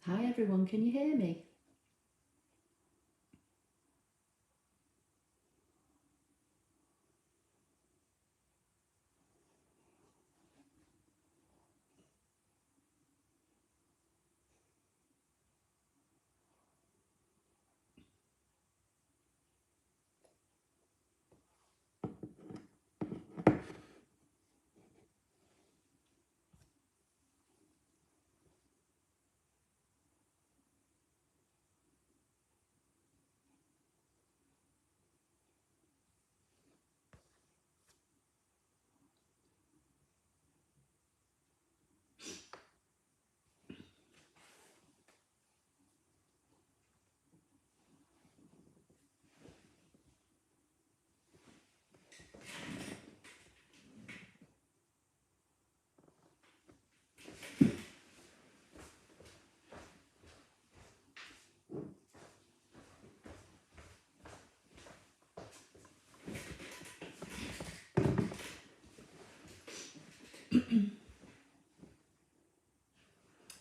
Hi everyone, can you hear me?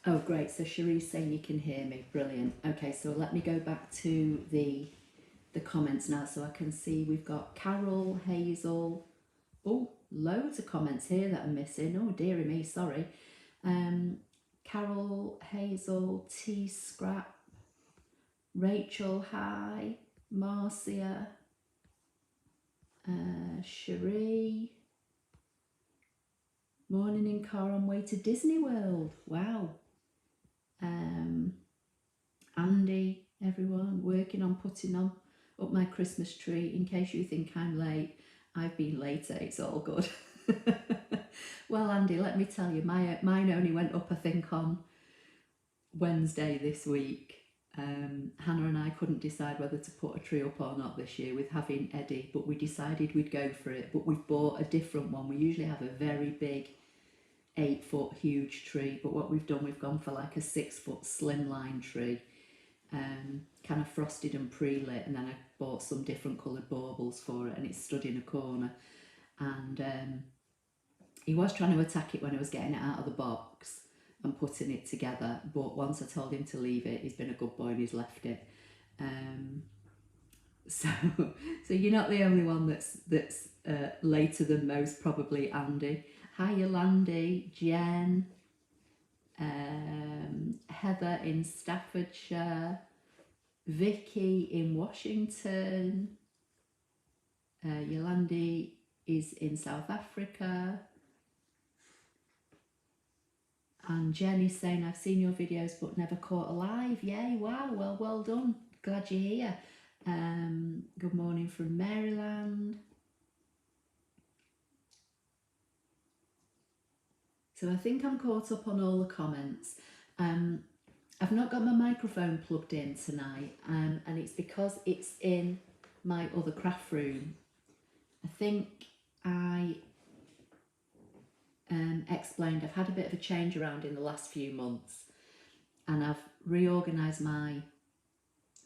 Oh great, so Cherie's saying you can hear me, brilliant. Okay, so let me go back to the comments now so I can see we've got Carol, Hazel, oh loads of comments here that I'm missing, oh dearie me, sorry. Carol, Hazel, T Scrap, Rachel, hi, Marcia, Cherie, morning in car on way to Disney World, wow. Andy, everyone, working on putting on up my Christmas tree. In case you think I'm late, I've been later, it's all good. Well, Andy, let me tell you, mine only went up, I think, on Wednesday this week. Hannah and I couldn't decide whether to put a tree up or not this year with having Eddie, but we decided we'd go for it. But we've bought a different one. We usually have a very big 8-foot huge tree, but what we've done, we've gone for like a 6-foot slimline tree, kind of frosted and pre-lit, and then I bought some different coloured baubles for it, and it's stood in a corner. And he was trying to attack it when I was getting it out of the box and putting it together, but once I told him to leave it, he's been a good boy and he's left it. So you're not the only one that's later than most, probably, Andy. Hi Yolandi, Jen, Heather in Staffordshire, Vicky in Washington, Yolandi is in South Africa, and Jenny's saying, I've seen your videos but never caught a live. Yay, wow, well done, glad you're here. Good morning from Maryland. So I think I'm caught up on all the comments. I've not got my microphone plugged in tonight, and it's because it's in my other craft room. I think I explained I've had a bit of a change around in the last few months, and I've reorganised my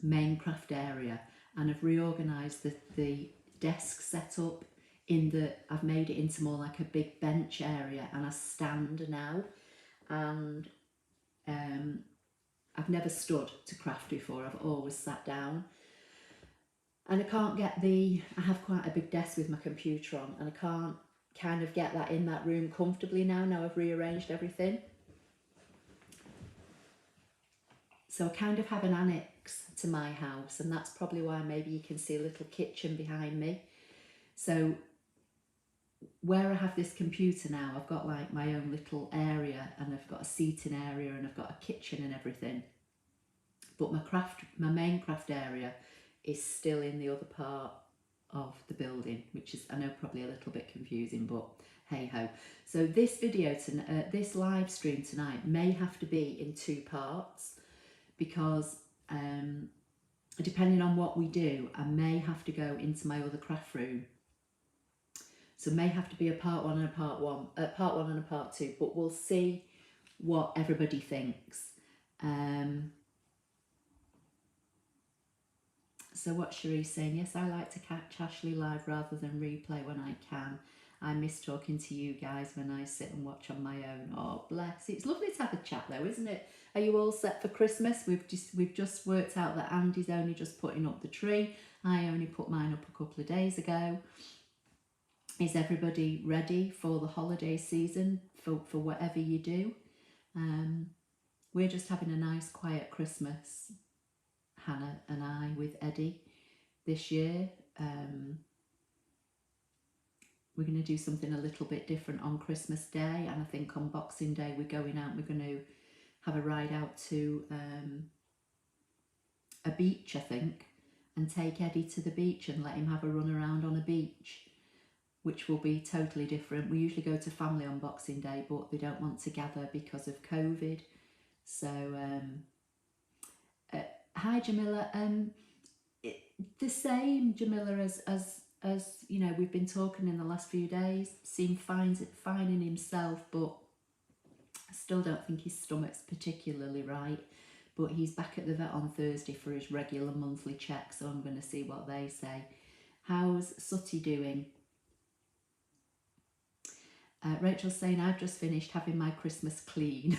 main craft area, and I've reorganised the desk setup in that I've made it into more like a big bench area and a stand now. And I've never stood to craft before, I've always sat down. And I can't get I have quite a big desk with my computer on, and I can't kind of get that in that room comfortably now I've rearranged everything. So I kind of have an annex to my house, and that's probably why maybe you can see a little kitchen behind me. So where I have this computer now, I've got like my own little area, and I've got a seating area, and I've got a kitchen and everything. But my main craft area is still in the other part of the building, which is, I know, probably a little bit confusing, but hey ho. So this video, this live stream tonight may have to be in 2 parts, because depending on what we do, I may have to go into my other craft room. So may have to be a part 1 and a part 1, part 1 and a part 2, but we'll see what everybody thinks. So what Cherie's saying, yes, I like to catch Ashley live rather than replay when I can. I miss talking to you guys when I sit and watch on my own. Oh, bless. It's lovely to have a chat though, isn't it? Are you all set for Christmas? We've just worked out that Andy's only just putting up the tree. I only put mine up a couple of days ago. Is everybody ready for the holiday season, for whatever you do? We're just having a nice quiet Christmas, Hannah and I, with Eddie this year. We're going to do something a little bit different on Christmas Day, and I think on Boxing Day we're going out. We're going to have a ride out to a beach, I think, and take Eddie to the beach and let him have a run around on a beach, which will be totally different. We usually go to family on Boxing Day, but they don't want to gather because of COVID. So, hi Jamila. The same, Jamila, as you know, we've been talking in the last few days. Seemed fine in himself, but I still don't think his stomach's particularly right. But he's back at the vet on Thursday for his regular monthly check, so I'm going to see what they say. How's Sutty doing? Rachel's saying, I've just finished having my Christmas clean.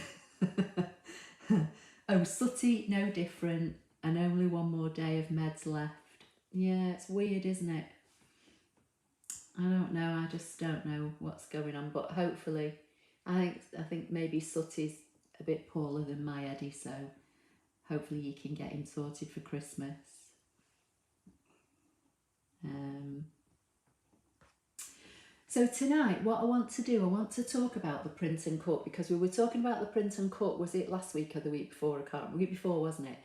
Oh, Sutty, no different, and only one more day of meds left. Yeah, it's weird, isn't it? I don't know, I just don't know what's going on, but hopefully, I think maybe Sutty's a bit poorly than my Eddie, so hopefully you can get him sorted for Christmas. So tonight, what I want to do, I want to talk about the print and cut, because we were talking about the print and cut, was it last week or the week before? I can't remember, week before, wasn't it?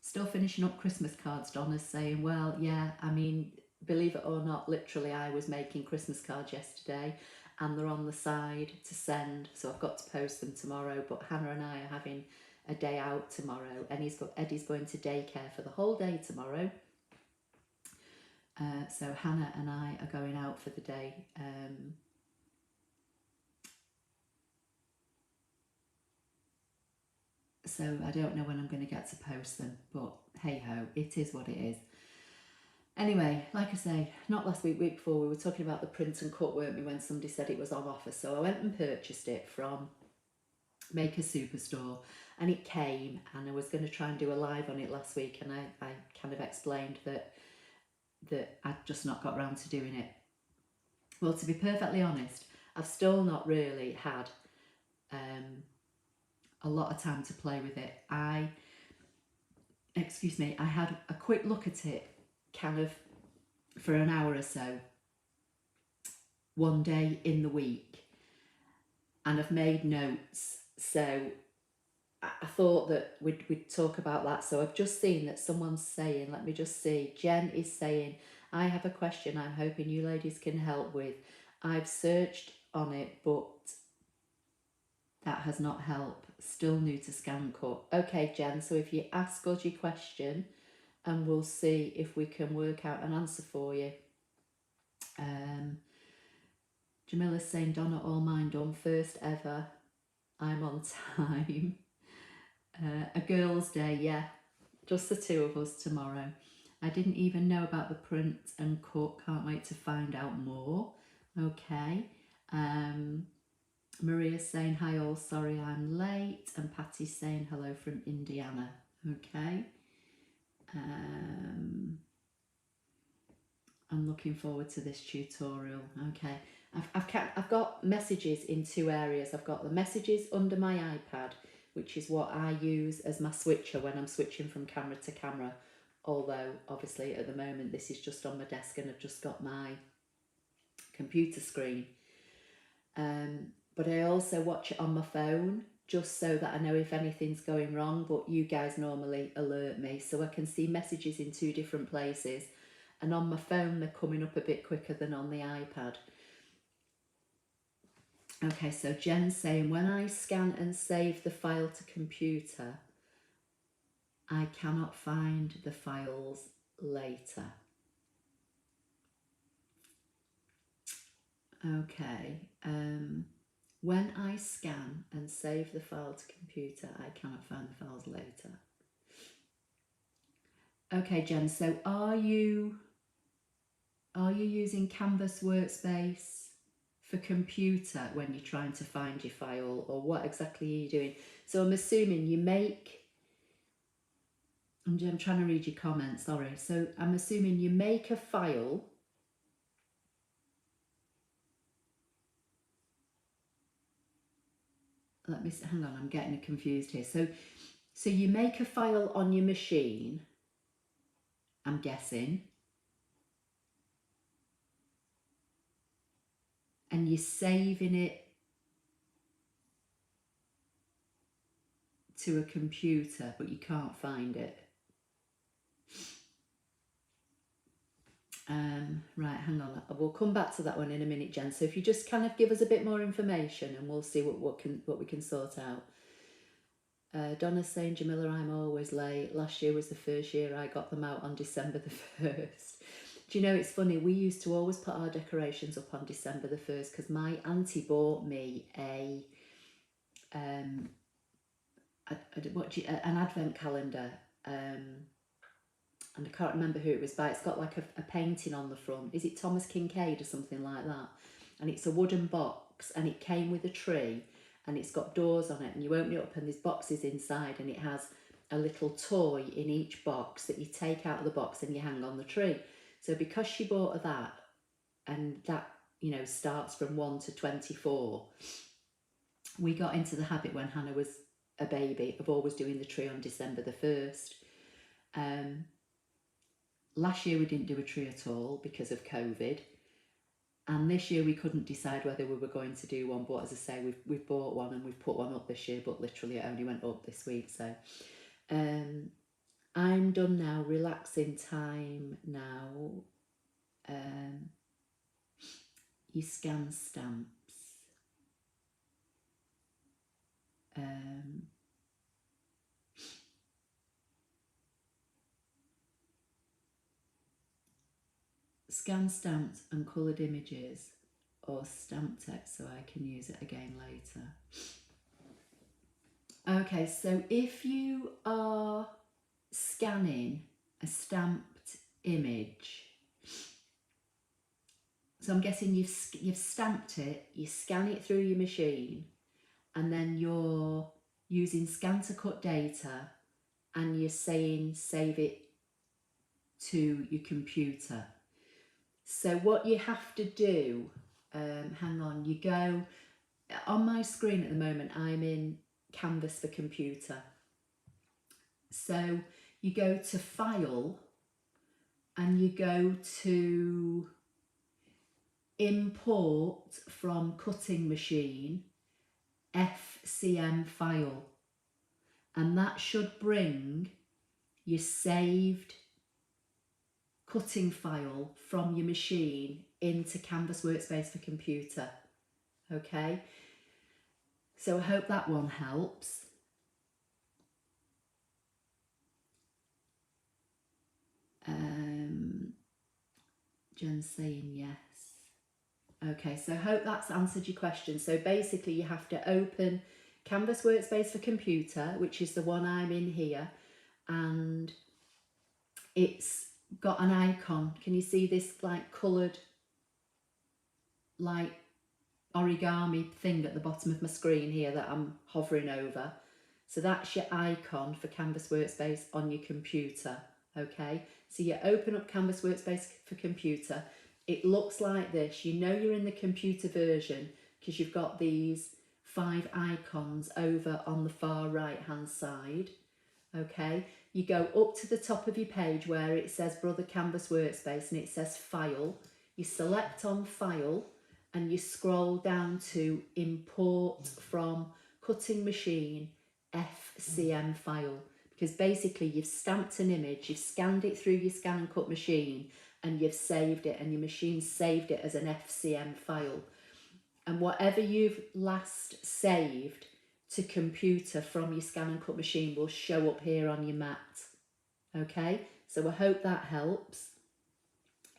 Still finishing up Christmas cards. Donna's saying, well, yeah, I mean, believe it or not, literally I was making Christmas cards yesterday and they're on the side to send, so I've got to post them tomorrow, but Hannah and I are having a day out tomorrow, and Eddie's going to daycare for the whole day tomorrow. So Hannah and I are going out for the day. So I don't know when I'm going to get to post them, but hey ho, it is what it is. Anyway, like I say, not last week, week before, we were talking about the print and cut, weren't we, when somebody said it was on offer. So I went and purchased it from Maker Superstore, and it came, and I was going to try and do a live on it last week, and I kind of explained that I'd just not got round to doing it. Well, to be perfectly honest, I've still not really had a lot of time to play with it. I had a quick look at it kind of for an hour or so one day in the week, and I've made notes, so I thought that we'd talk about that. So I've just seen that someone's saying, let me just see, Jen is saying, I have a question I'm hoping you ladies can help with. I've searched on it, but that has not helped. Still new to ScanNCut. Okay, Jen, so if you ask us your question, and we'll see if we can work out an answer for you. Jamila's saying, Donna, all mine done, first ever. I'm on time. A girls' day, yeah, just the two of us tomorrow. I didn't even know about the print and cut, can't wait to find out more. Okay. Maria's saying, hi all, sorry I'm late, and Patty's saying hello from Indiana. Okay. I'm looking forward to this tutorial. Okay, I've got messages in two areas. I've got the messages under my iPad, which is what I use as my switcher when I'm switching from camera to camera, although obviously at the moment this is just on my desk and I've just got my computer screen. But I also watch it on my phone, just so that I know if anything's going wrong, but you guys normally alert me, so I can see messages in two different places, and on my phone they're coming up a bit quicker than on the iPad. Okay, so Jen's saying, when I scan and save the file to computer, I cannot find the files later. Okay, when I scan and save the file to computer, I cannot find the files later. Okay, Jen, so are you are you using Canvas Workspace for computer when you're trying to find your file, or what exactly are you doing? So I'm assuming you make, I'm trying to read your comments, sorry. So I'm assuming you make a file. Let me, hang on, I'm getting confused here. So you make a file on your machine, I'm guessing, and you're saving it to a computer, but you can't find it. Right, hang on. We'll come back to that one in a minute, Jen. So if you just kind of give us a bit more information, and we'll see what we can sort out. Donna's saying, Jamila, I'm always late. Last year was the first year I got them out on December the 1st. Do you know, it's funny, we used to always put our decorations up on December the 1st because my auntie bought me an advent calendar, and I can't remember who it was by. It's got like a painting on the front. Is it Thomas Kincaid or something like that? And it's a wooden box, and it came with a tree, and it's got doors on it, and you open it up and there's boxes inside, and it has a little toy in each box that you take out of the box and you hang on the tree. So because she bought her that, and that, you know, starts from 1 to 24, we got into the habit when Hannah was a baby of always doing the tree on December the 1st. Last year we didn't do a tree at all because of COVID, and this year we couldn't decide whether we were going to do one, but as I say, we've bought one and we've put one up this year, but literally it only went up this week. So I'm done now, relaxing time now. You scan stamps. Scan stamps and coloured images or stamp text so I can use it again later. Okay, so if you are scanning a stamped image, so I'm guessing you've stamped it, you scan it through your machine, and then you're using ScanNCut data and you're saying save it to your computer. So what you have to do, hang on, you go, on my screen at the moment I'm in Canvas for computer. So you go to File and you go to Import from Cutting Machine, FCM file, and that should bring your saved cutting file from your machine into Canvas Workspace for computer. Okay, so I hope that one helps. Jen's saying yes. Okay, so I hope that's answered your question. So basically you have to open Canvas Workspace for computer, which is the one I'm in here, and it's got an icon. Can you see this like coloured like origami thing at the bottom of my screen here that I'm hovering over? So that's your icon for Canvas Workspace on your computer. Okay, so you open up Canvas Workspace for computer. It looks like this. You know you're in the computer version because you've got these 5 icons over on the far right hand side. Okay, you go up to the top of your page where it says Brother Canvas Workspace and it says File. You select on File and you scroll down to Import from Cutting Machine, FCM file, because basically you've stamped an image, you've scanned it through your ScanNCut machine and you've saved it, and your machine saved it as an FCM file. And whatever you've last saved to computer from your ScanNCut machine will show up here on your mat. Okay, so I hope that helps.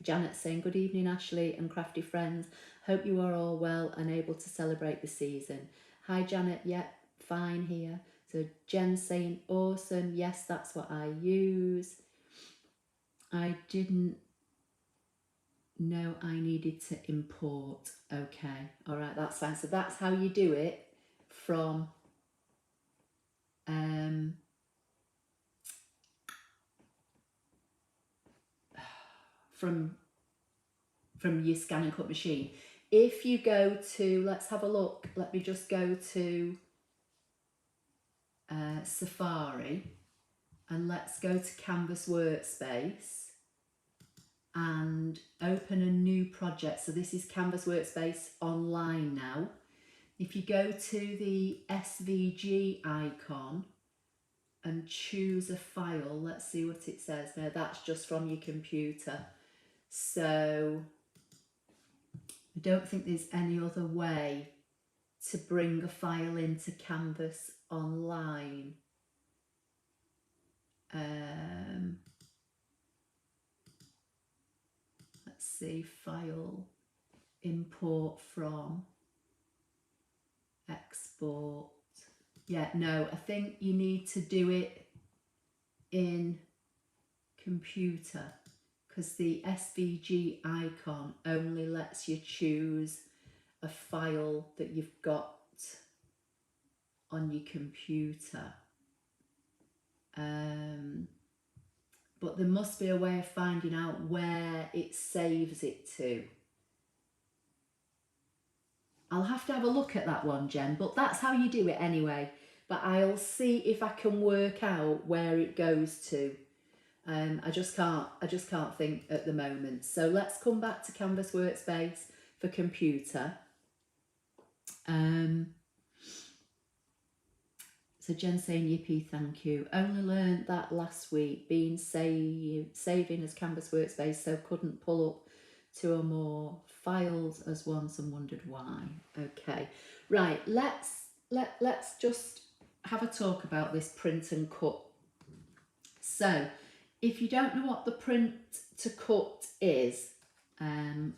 Janet saying, good evening Ashley and crafty friends, hope you are all well and able to celebrate the season. Hi Janet, yep, fine here. So Jen saying, awesome, yes, that's what I use. I didn't No, I needed to import. Okay, all right, that's fine. So that's how you do it from from your ScanNCut machine. If you go to, let's have a look. Let me just go to Safari, and let's go to Canvas Workspace and open a new project. So this is Canvas Workspace online now. If you go to the SVG icon and choose a file, let's see what it says. No, that's just from your computer. So I don't think there's any other way to bring a file into Canvas online. Let's see, file, import from, export. Yeah, no, I think you need to do it in computer because the SVG icon only lets you choose a file that you've got on your computer. But there must be a way of finding out where it saves it to. I'll have to have a look at that one, Jen, but that's how you do it anyway. But I'll see if I can work out where it goes to. I just can't think at the moment. So let's come back to Canvas Workspace for computer. So Jen saying, yippee, thank you. Only learned that last week, been saving as Canvas Workspace, so couldn't pull up two or more files as once and wondered why. Okay, right, let's just have a talk about this print and cut. So if you don't know what the print to cut is, I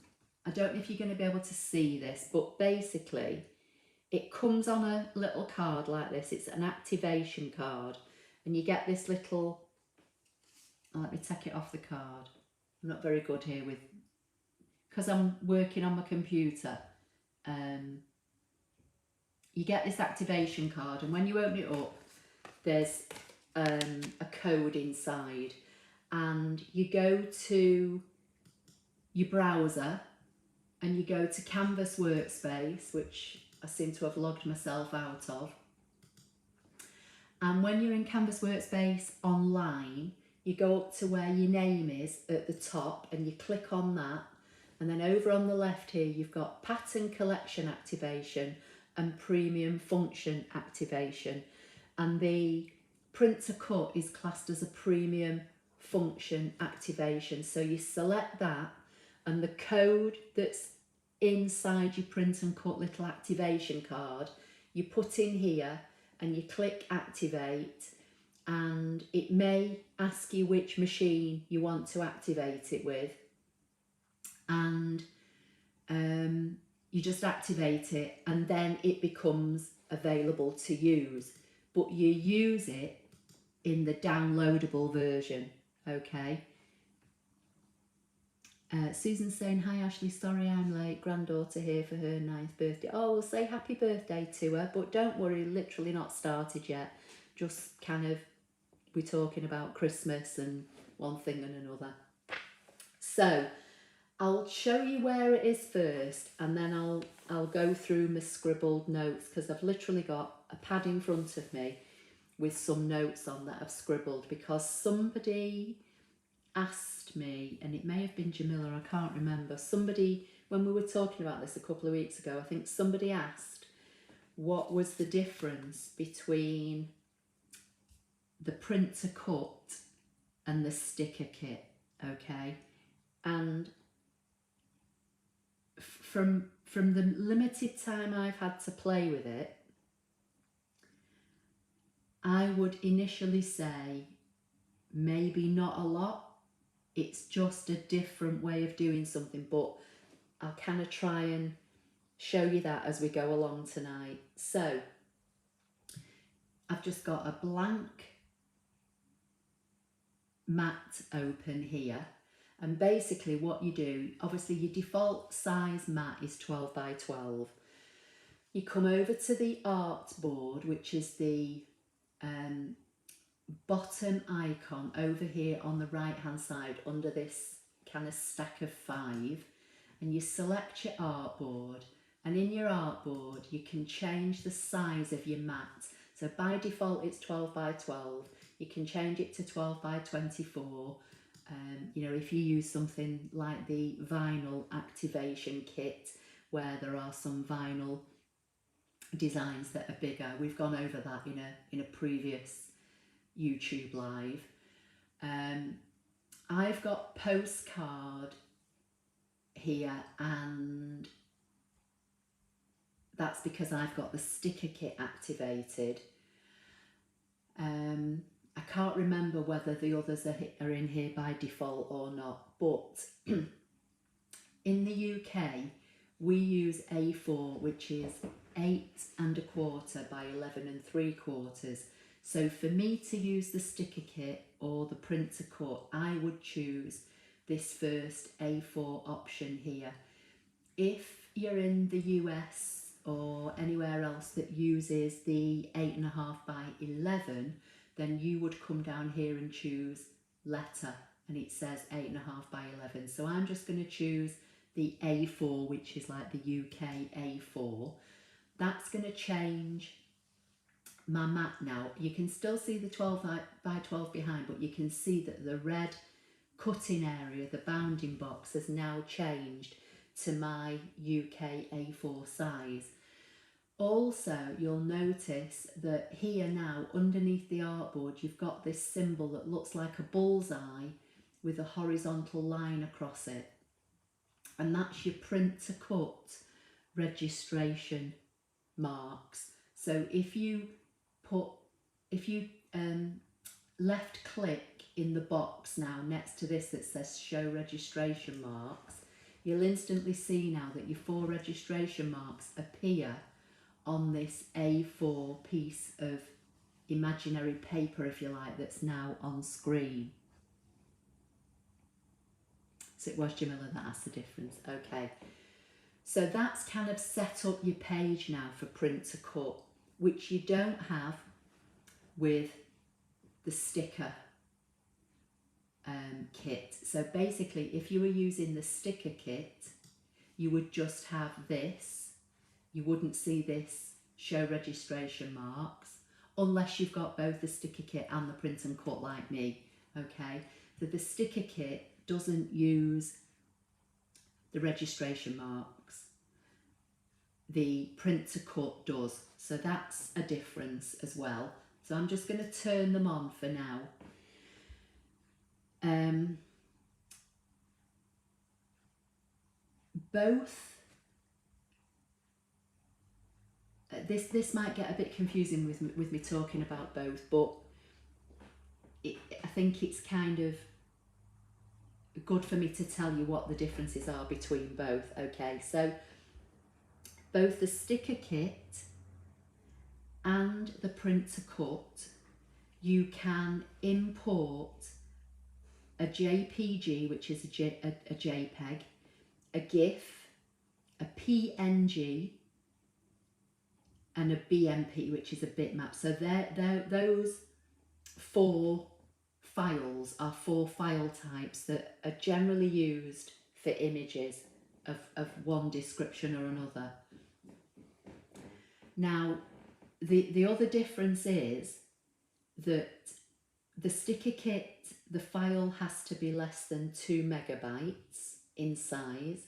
don't know if you're going to be able to see this, but basically it comes on a little card like this. It's an activation card, and you get this little, let me take it off the card. I'm not very good here with, because I'm working on my computer. You get this activation card, and when you open it up, there's a code inside, and you go to your browser and you go to Canvas Workspace, which I seem to have logged myself out of. And when you're in Canvas Workspace online, you go up to where your name is at the top and you click on that. And then over on the left here, you've got pattern collection activation and premium function activation. And the print to cut is classed as a premium function activation. So you select that, and the code that's inside your print and cut little activation card, you put in here and you click activate, and it may ask you which machine you want to activate it with, and you just activate it, and then it becomes available to use, but you use it in the downloadable version. Okay. Susan's saying, hi Ashley, sorry I'm late, granddaughter here for her 9th birthday. Oh, we'll say happy birthday to her, but don't worry, literally not started yet. Just kind of, we're talking about Christmas and one thing and another. So I'll show you where it is first, and then I'll go through my scribbled notes, because I've literally got a pad in front of me with some notes on that I've scribbled, because somebody asked me, and it may have been Jamila, I can't remember, somebody, when we were talking about this a couple of weeks ago, I think somebody asked what was the difference between the print to cut and the sticker kit. Okay, and from the limited time I've had to play with it, I would initially say maybe not a lot. It's just a different way of doing something, but I'll kind of try and show you that as we go along tonight. So I've just got a blank mat open here, And basically what you do, obviously your default size mat is 12 by 12. You come over to the art board, which is the bottom icon over here on the right hand side under this kind of stack of 5, and you select your artboard, and in your artboard you can change the size of your mat. So by default it's 12 by 12. You can change it to 12 by 24. You know, if you use something like the vinyl activation kit where there are some vinyl designs that are bigger, we've gone over that in a previous YouTube live. I've got postcard here, and that's because I've got the sticker kit activated. I can't remember whether the others are in here by default or not, but in the UK we use A4, which is 8 1/4 by 11 3/4. So for me to use the sticker kit or the print to cut, I would choose this first A4 option here. If you're in the US or anywhere else that uses the 8 1/2 by 11, then you would come down here and choose letter, and it says 8 1/2 by 11. So I'm just going to choose the A4, which is like the UK A4. That's going to change my mat now. You can still see the 12 by 12 behind, but you can see that the red cutting area, the bounding box, has now changed to my UK A4 size. Also, you'll notice that here now, underneath the artboard, you've got this symbol that looks like a bullseye with a horizontal line across it. And that's your print to cut registration marks. So if you left click in the box now next to this that says show registration marks, you'll instantly see now that your 4 registration marks appear on this A4 piece of imaginary paper, if you like, that's now on screen. So it was Jamila that asked the difference. Okay, so that's kind of set up your page now for print to cut, which you don't have with the sticker kit. So basically, if you were using the sticker kit, you would just have this. You wouldn't see this show registration marks unless you've got both the sticker kit and the print and cut like me. Okay, so the sticker kit doesn't use the registration marks. The print to cut does. So that's a difference as well. So I'm just going to turn them on for now. Both, this might get a bit confusing with me talking about both, but I think it's kind of good for me to tell you what the differences are between both. Okay, so both the sticker kit and the print to cut, you can import a JPG, which is a JPEG, a GIF, a PNG, and a BMP, which is a bitmap. So those 4 files are 4 file types that are generally used for images of one description or another. Now, the other difference is that the sticker kit, the file has to be less than 2 megabytes in size,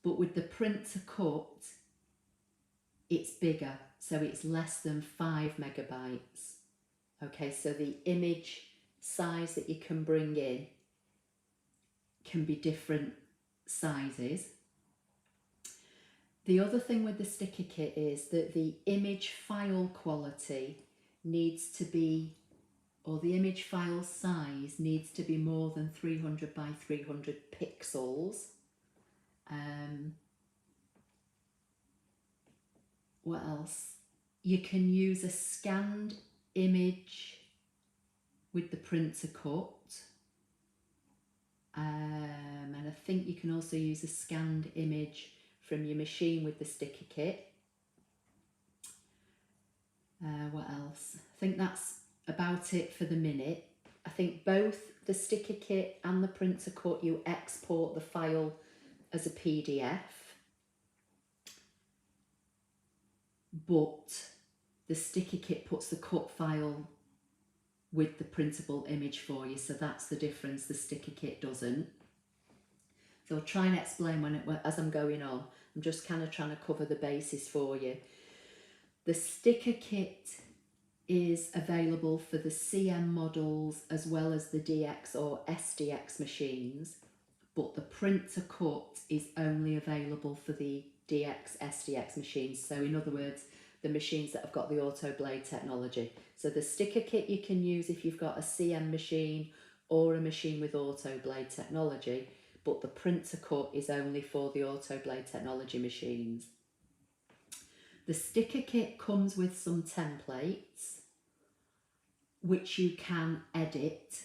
but with the print to cut, it's bigger, so it's less than 5 megabytes. Okay, so the image size that you can bring in can be different sizes. The other thing with the sticker kit is that the image file quality needs to be, or the image file size needs to be more than 300 by 300 pixels. What else? You can use a scanned image with the print to cut. And I think you can also use a scanned image from your machine with the sticker kit. What else? I think that's about it for the minute. I think both the sticker kit and the printer cut, you export the file as a PDF, but the sticker kit puts the cut file with the printable image for you, so that's the difference. The sticker kit doesn't. So I'll try and explain as I'm going on. I'm just kind of trying to cover the basis for you. The sticker kit is available for the CM models as well as the DX or SDX machines, but the printer cut is only available for the DX, SDX machines. So in other words, the machines that have got the auto blade technology. So the sticker kit you can use if you've got a CM machine or a machine with auto blade technology, but the printer cut is only for the auto blade technology machines. The sticker kit comes with some templates which you can edit.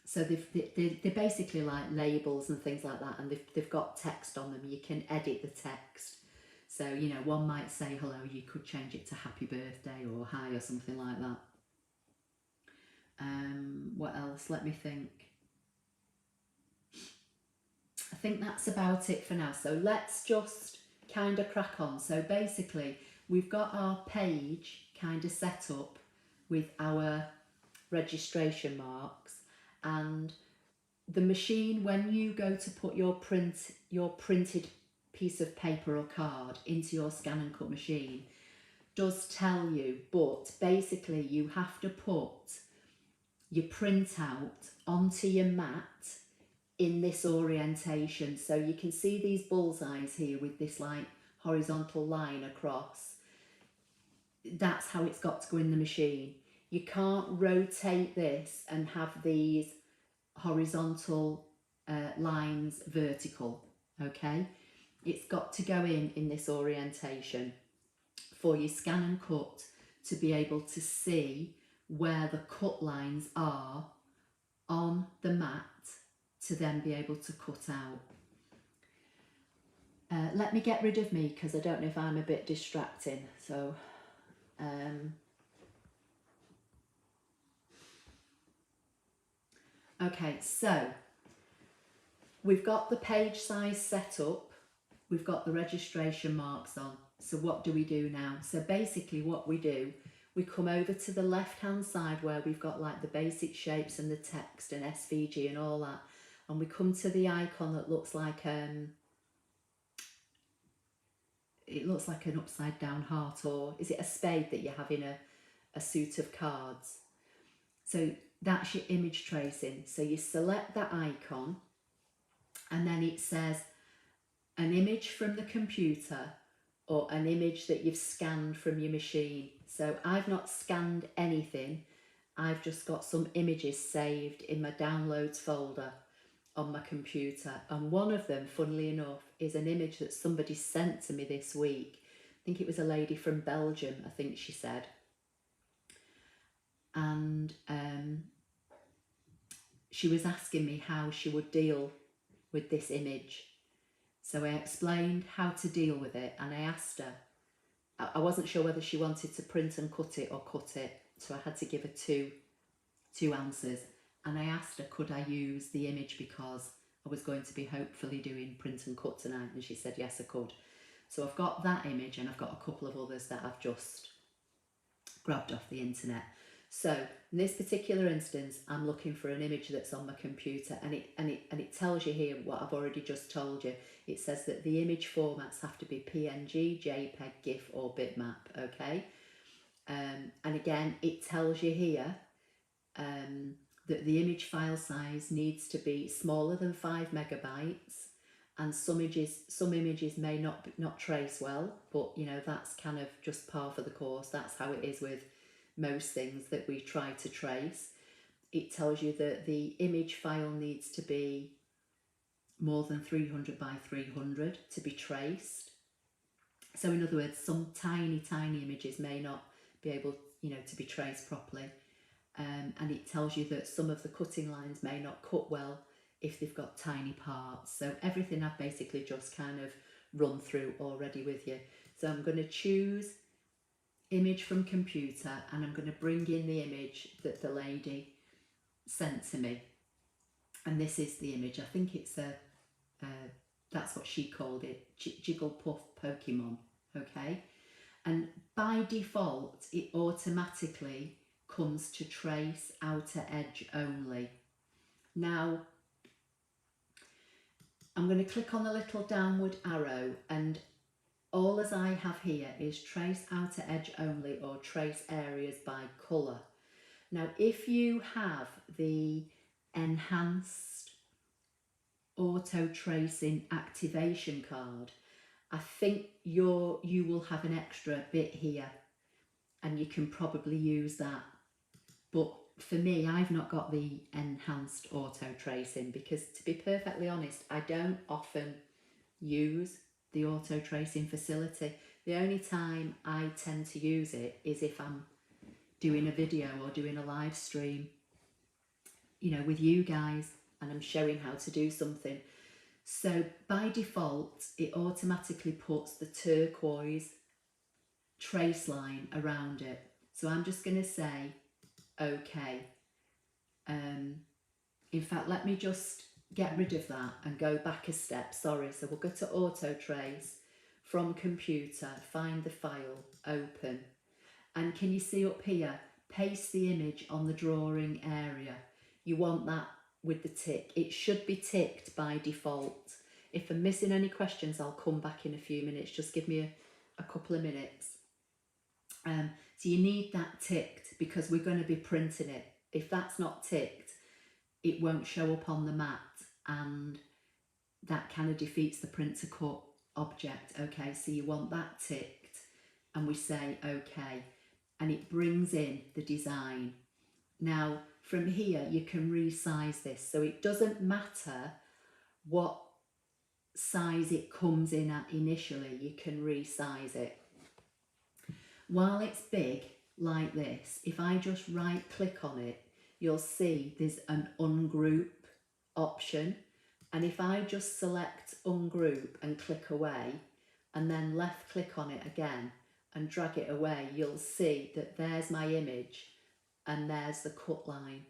So they're basically like labels and things like that, and they've got text on them. You can edit the text. So, you know, one might say hello, you could change it to happy birthday or hi or something like that. What else? Let me think. I think that's about it for now. So let's just kind of crack on. So basically, we've got our page kind of set up with our registration marks, and the machine, when you go to put your printed piece of paper or card into your ScanNCut machine, does tell you, but basically you have to put your printout onto your mat in this orientation. So you can see these bullseyes here with this like horizontal line across. That's how it's got to go in the machine. You can't rotate this and have these horizontal lines vertical, okay? It's got to go in this orientation for your ScanNCut to be able to see where the cut lines are on the mat to then be able to cut out. Let me get rid of me because I don't know if I'm a bit distracting. So okay, so we've got the page size set up, we've got the registration marks on. So what do we do now? So basically what we do, we come over to the left hand side where we've got like the basic shapes and the text and SVG and all that, and we come to the icon that looks like it looks like an upside down heart, or is it a spade that you have in a suit of cards? So that's your image tracing. So you select that icon and then it says an image from the computer or an image that you've scanned from your machine. So I've not scanned anything. I've just got some images saved in my downloads folder on my computer, and one of them, funnily enough, is an image that somebody sent to me this week. I think it was a lady from Belgium, I think she said. And she was asking me how she would deal with this image. So I explained how to deal with it, and I asked her, I wasn't sure whether she wanted to print and cut it or cut it, so I had to give her two answers. And I asked her, could I use the image because I was going to be hopefully doing print and cut tonight, and she said yes I could. So I've got that image, and I've got a couple of others that I've just grabbed off the internet. So in this particular instance, I'm looking for an image that's on my computer, and it tells you here what I've already just told you. It says that the image formats have to be PNG, JPEG, GIF or bitmap, okay? And again, it tells you here that the image file size needs to be smaller than 5 megabytes, and some images may not trace well, but you know, that's kind of just par for the course. That's how it is with most things that we try to trace. It tells you that the image file needs to be more than 300 by 300 to be traced. So in other words, some tiny images may not be able, you know, to be traced properly. and it tells you that some of the cutting lines may not cut well if they've got tiny parts. So everything I've basically just kind of run through already with you. So I'm going to choose image from computer, and I'm going to bring in the image that the lady sent to me. And this is the image. I think it's that's what she called it, Jigglypuff Pokemon, okay? And by default, it automatically comes to trace outer edge only. Now, I'm going to click on the little downward arrow, and all as I have here is trace outer edge only or trace areas by colour. Now, if you have the enhanced auto tracing activation card, I think you will have an extra bit here, and you can probably use that. But for me, I've not got the enhanced auto tracing because, to be perfectly honest, I don't often use the auto tracing facility. The only time I tend to use it is if I'm doing a video or doing a live stream, you know, with you guys, and I'm showing how to do something. So by default, it automatically puts the turquoise trace line around it. So I'm just going to say, okay. In fact, let me just get rid of that and go back a step. Sorry. So we'll go to auto trace, from computer, find the file, open. And can you see up here, paste the image on the drawing area. You want that with the tick. It should be ticked by default. If I'm missing any questions, I'll come back in a few minutes. Just give me a couple of minutes. So you need that ticked because we're going to be printing it. If that's not ticked, it won't show up on the mat, and that kind of defeats the print to cut object. Okay, so you want that ticked, and we say okay, and it brings in the design. Now from here you can resize this, so it doesn't matter what size it comes in at initially, you can resize it. While it's big like this, if I just right click on it, you'll see there's an ungroup option, and if I just select ungroup and click away and then left click on it again and drag it away, you'll see that there's my image and there's the cut line.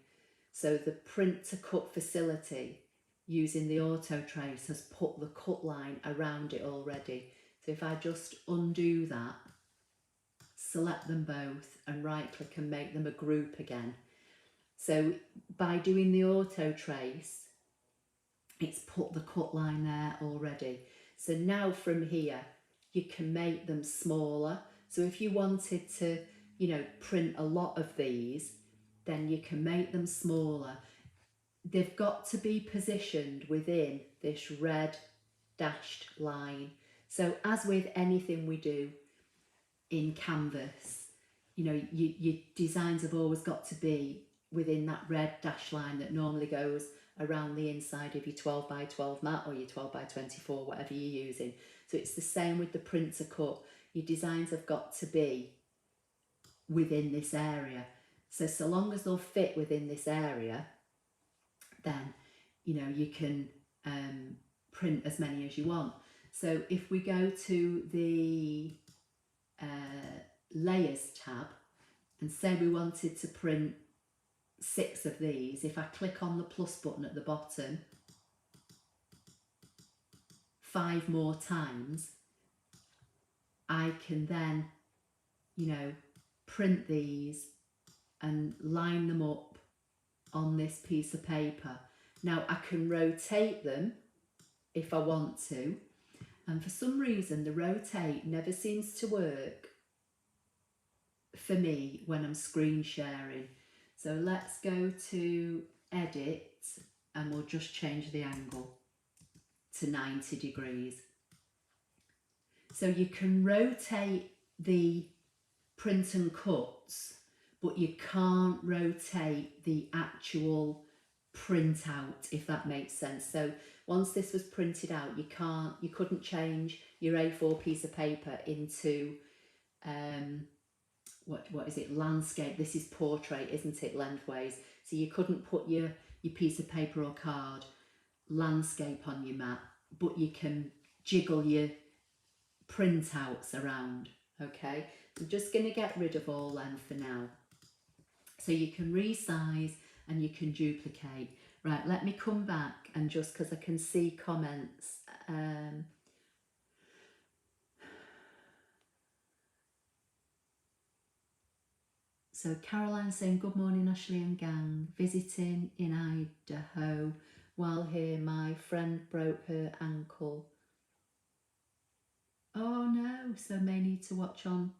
So the print to cut facility using the auto trace has put the cut line around it already. So if I just undo that, select them both and right click and make them a group again. So by doing the auto trace, it's put the cut line there already. So now from here, you can make them smaller. So if you wanted to, you know, print a lot of these, then you can make them smaller. They've got to be positioned within this red dashed line. So as with anything we do in Canvas, you know, your designs have always got to be within that red dash line that normally goes around the inside of your 12 by 12 mat or your 12 by 24, whatever you're using. So it's the same with the print to cut. Your designs have got to be within this area. So long as they'll fit within this area, then, you know, you can print as many as you want. So if we go to the layers tab and say we wanted to print 6 of these, if I click on the plus button at the bottom 5 more times, I can then, you know, print these and line them up on this piece of paper. Now I can rotate them if I want to, and for some reason the rotate never seems to work for me when I'm screen sharing. So let's go to edit and we'll just change the angle to 90 degrees. So you can rotate the print and cuts, but you can't rotate the actual printout, if that makes sense. So once this was printed out, you couldn't change your A4 piece of paper into what is it, landscape. This is portrait, isn't it, lengthways? So you couldn't put your piece of paper or card landscape on your mat, but you can jiggle your printouts around. Okay, I'm just going to get rid of all length for now. So you can resize and you can duplicate. Right, let me come back and just, because I can see comments. So Caroline saying, good morning Ashley and gang, visiting in Idaho. While here my friend broke her ankle. Oh no, so may need to watch on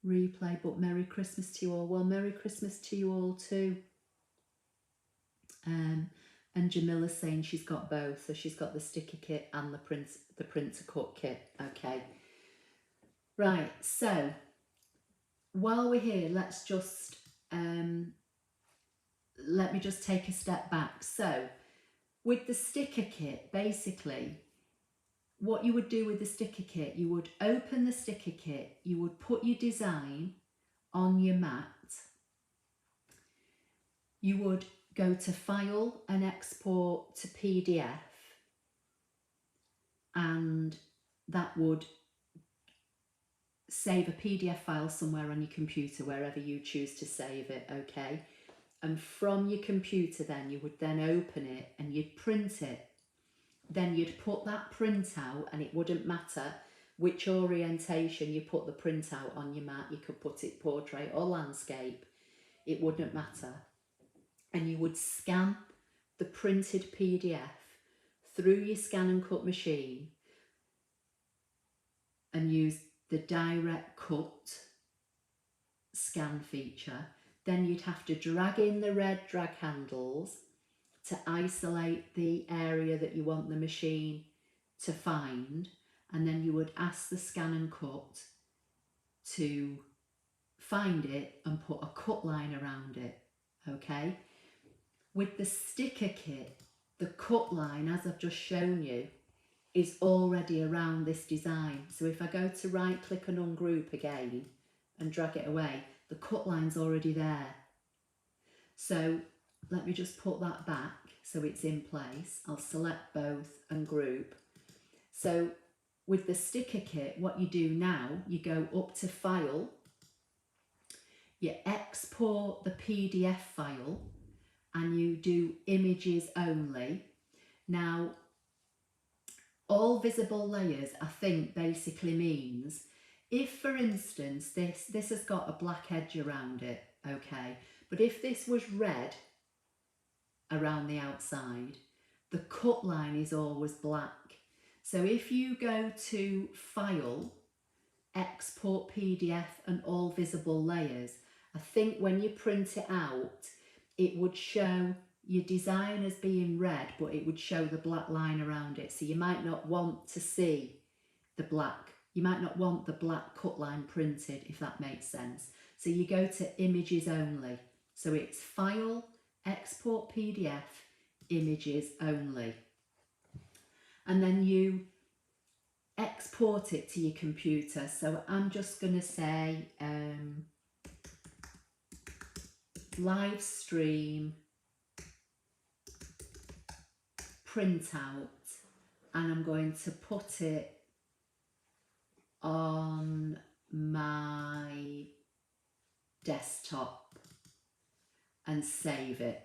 replay, but Merry Christmas to you all. Well, Merry Christmas to you all too. And Jamila's saying she's got both, so she's got the sticker kit and the printer cut kit. Okay, right, so while we're here, let's just let me just take a step back. So with the sticker kit, basically what you would do with the sticker kit, you would open the sticker kit, you would put your design on your mat, you would go to File and Export to PDF, and that would save a PDF file somewhere on your computer, wherever you choose to save it, okay? And from your computer then, you would then open it and you'd print it. Then you'd put that printout, and it wouldn't matter which orientation you put the printout on your mat. You could put it portrait or landscape, it wouldn't matter. And you would scan the printed PDF through your ScanNCut machine and use the direct cut scan feature. Then you'd have to drag in the red drag handles to isolate the area that you want the machine to find, and then you would ask the ScanNCut to find it and put a cut line around it, okay? With the sticker kit, the cut line, as I've just shown you, is already around this design. So if I go to right click and ungroup again and drag it away, the cut line's already there. So let me just put that back so it's in place. I'll select both and group. So with the sticker kit, what you do now, you go up to File, you export the PDF file, and you do Images Only. Now, all visible layers, I think, basically means if, for instance, this has got a black edge around it, okay, but if this was red around the outside, the cut line is always black. So if you go to File, Export PDF and All Visible Layers, I think when you print it out, it would show your design as being red, but it would show the black line around it. So you might not want to see the black. You might not want the black cut line printed, if that makes sense. So you go to Images Only. So it's File, Export PDF, Images Only. And then you export it to your computer. So I'm just going to say live stream printout, and I'm going to put it on my desktop and save it.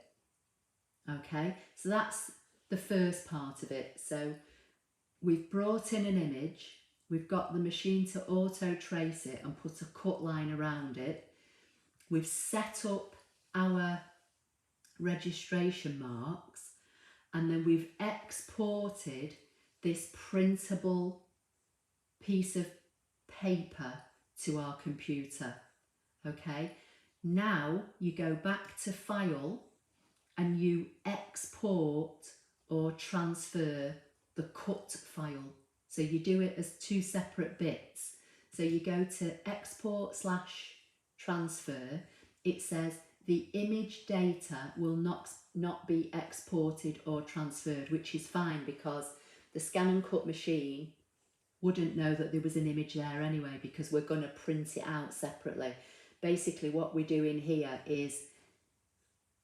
Okay, so that's the first part of it. So we've brought in an image, we've got the machine to auto trace it and put a cut line around it. We've set up our registration marks, and then we've exported this printable piece of paper to our computer. Okay, now you go back to File and you export or transfer the cut file. So you do it as two separate bits. So you go to Export/transfer. It says the image data will not be exported or transferred, which is fine because the ScanNCut machine wouldn't know that there was an image there anyway, because we're going to print it out separately. basically what we're doing here is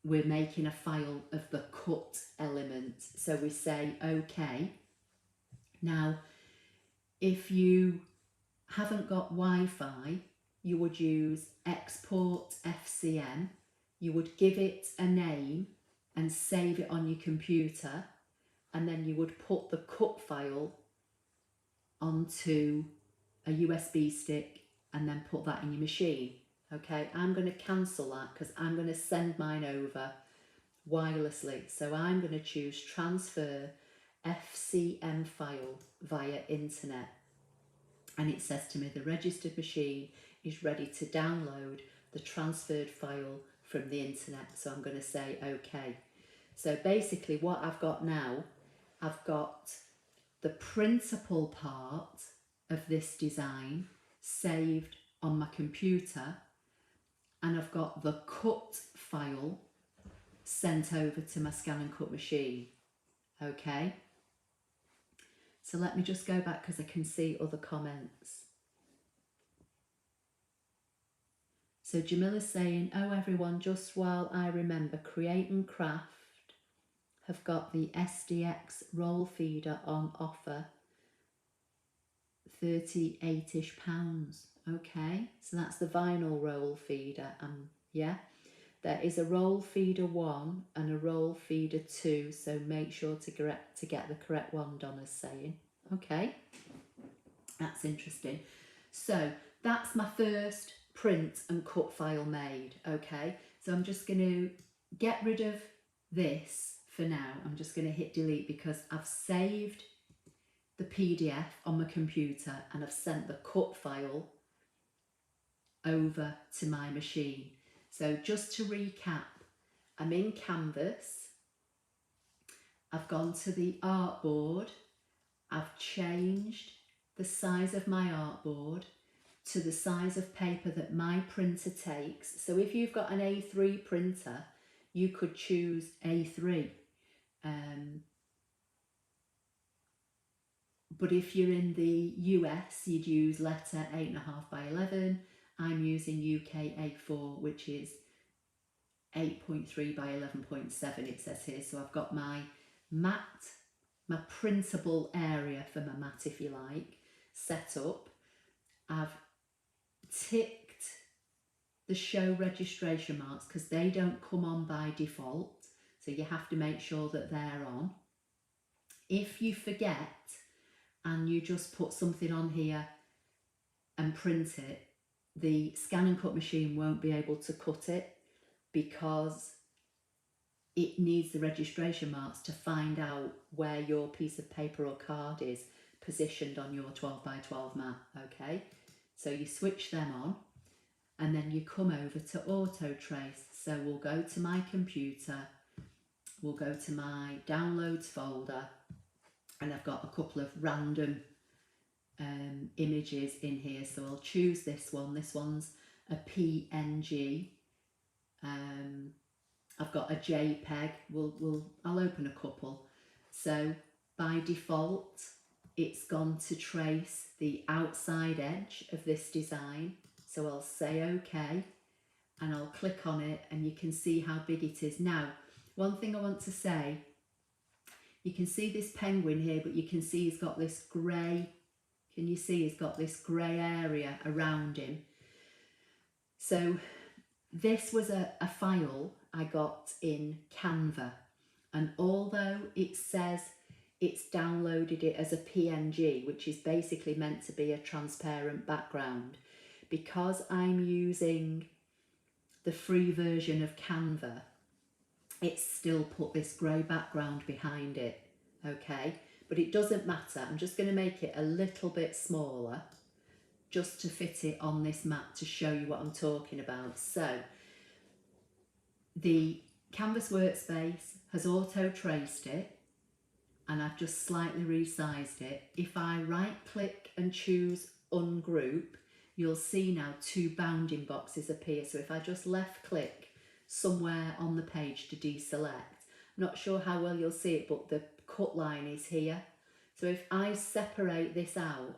we're making a file of the cut element. So we say OK. Now, if you haven't got Wi-Fi, you would use export FCM. You would give it a name and save it on your computer, and then you would put the cut file onto a USB stick and then put that in your machine. Okay, I'm going to cancel that because I'm going to send mine over wirelessly. So I'm going to choose transfer FCM file via internet. And it says to me the registered machine is ready to download the transferred file from the internet. So I'm going to say OK. So basically what I've got now, I've got the printable part of this design saved on my computer, and I've got the cut file sent over to my ScanNCut machine. Okay, so let me just go back because I can see other comments. So Jamila's saying, oh everyone, just while I remember, Create and Craft have got the SDX roll feeder on offer, £38ish. Okay, so that's the vinyl roll feeder. Yeah, there is a roll feeder 1 and a roll feeder 2, so make sure to get the correct one, Donna's saying. Okay, that's interesting. So that's my first print and cut file made. Okay, so I'm just going to get rid of this for now. I'm just going to hit delete because I've saved the PDF on my computer and I've sent the cut file over to my machine. So just to recap, I'm in Canvas, I've gone to the artboard, I've changed the size of my artboard to the size of paper that my printer takes. So if you've got an A3 printer, you could choose A3. But if you're in the US, you'd use letter 8.5 by 11. I'm using UK A4, which is 8.3 by 11.7, it says here. So I've got my mat, my printable area for my mat, if you like, set up. I've ticked the show registration marks because they don't come on by default. So you have to make sure that they're on. If you forget and you just put something on here and print it, the ScanNCut machine won't be able to cut it because it needs the registration marks to find out where your piece of paper or card is positioned on your 12 by 12 mat. Okay, so you switch them on and then you come over to auto trace. So we'll go to my computer, we'll go to my downloads folder, and I've got a couple of random images in here. So I'll choose this one. This one's a PNG. I've got a JPEG. I'll open a couple. So by default, it's gone to trace the outside edge of this design. So I'll say OK, and I'll click on it, and you can see how big it is. Now, one thing I want to say, you can see this penguin here, but you can see he's got this grey, can you see he's got this grey area around him? So this was a file I got in Canva, and although it says it's downloaded it as a PNG, which is basically meant to be a transparent background, because I'm using the free version of Canva, it's still put this grey background behind it. Okay, but it doesn't matter. I'm just going to make it a little bit smaller just to fit it on this mat to show you what I'm talking about. So the Canvas Workspace has auto traced it, and I've just slightly resized it. If I right click and choose ungroup, you'll see now two bounding boxes appear. So if I just left click somewhere on the page to deselect, I'm not sure how well you'll see it, but the cut line is here. So if I separate this out,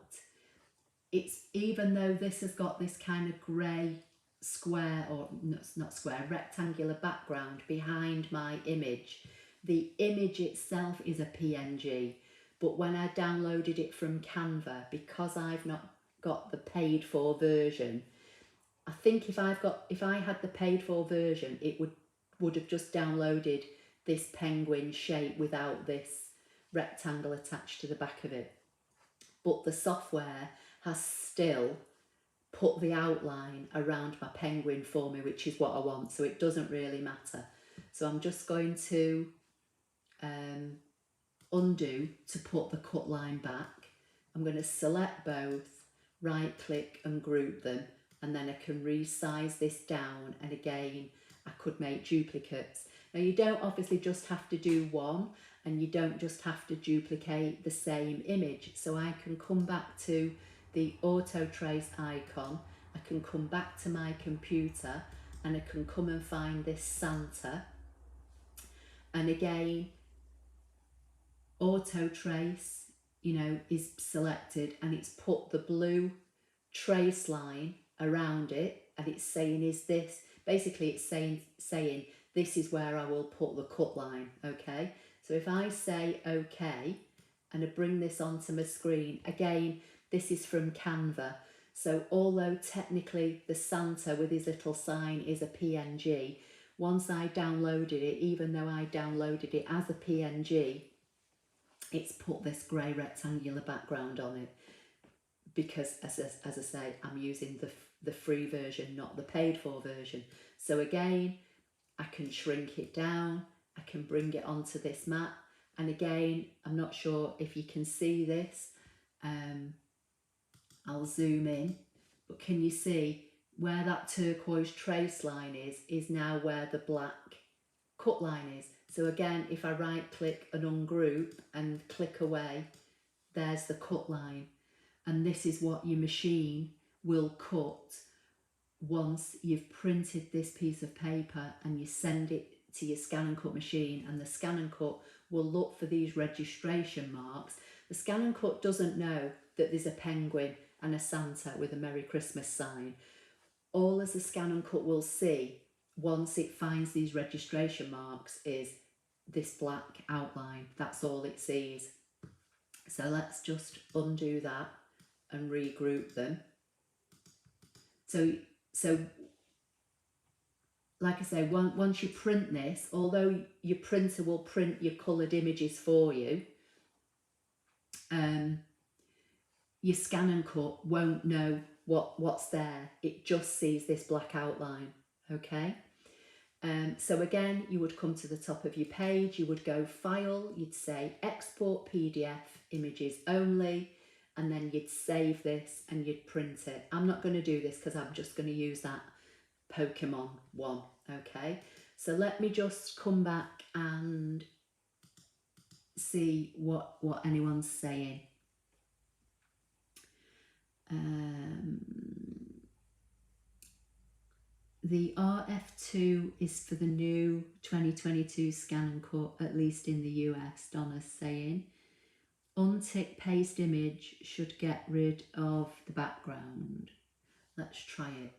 it's, even though this has got this kind of grey square, or not square, rectangular background behind my image. The image itself is a PNG, but when I downloaded it from Canva, because I've not got the paid for version, I think if I had the paid for version, it would have just downloaded this penguin shape without this rectangle attached to the back of it. But the software has still put the outline around my penguin for me, which is what I want, so it doesn't really matter. So I'm just going to undo to put the cut line back. I'm going to select both, right click and group them, and then I can resize this down, and again I could make duplicates. Now you don't obviously just have to do one, and you don't just have to duplicate the same image. So I can come back to the auto trace icon, I can come back to my computer, and I can come and find this Santa, and again auto trace, you know, is selected, and it's put the blue trace line around it, and it's saying, is this, basically it's saying this is where I will put the cut line. Okay, so if I say okay and I bring this onto my screen, again this is from Canva, so although technically the Santa with his little sign is a PNG, once I downloaded it, even though I downloaded it as a PNG, it's put this grey rectangular background on it, because as I say, I'm using the free version, not the paid for version. So again, I can shrink it down, I can bring it onto this map, and again, I'm not sure if you can see this, I'll zoom in, but can you see where that turquoise trace line is now where the black cut line is. So again, if I right click and ungroup and click away, there's the cut line, and this is what your machine will cut once you've printed this piece of paper and you send it to your ScanNCut machine, and the ScanNCut will look for these registration marks. The ScanNCut doesn't know that there's a penguin and a Santa with a Merry Christmas sign. All as the ScanNCut will see once it finds these registration marks is this black outline. That's all it sees. So let's just undo that and regroup them. So like I say, once you print this, although your printer will print your coloured images for you, your ScanNCut won't know what's there. It just sees this black outline. Okay. So again, you would come to the top of your page, you would go File, you'd say Export PDF Images Only, and then you'd save this and you'd print it. I'm not going to do this because I'm just going to use that Pokemon one. Okay, so let me just come back and see what anyone's saying. The RF2 is for the new 2022 ScanNCut, at least in the US, Donna's saying. Untick paste image should get rid of the background. Let's try it.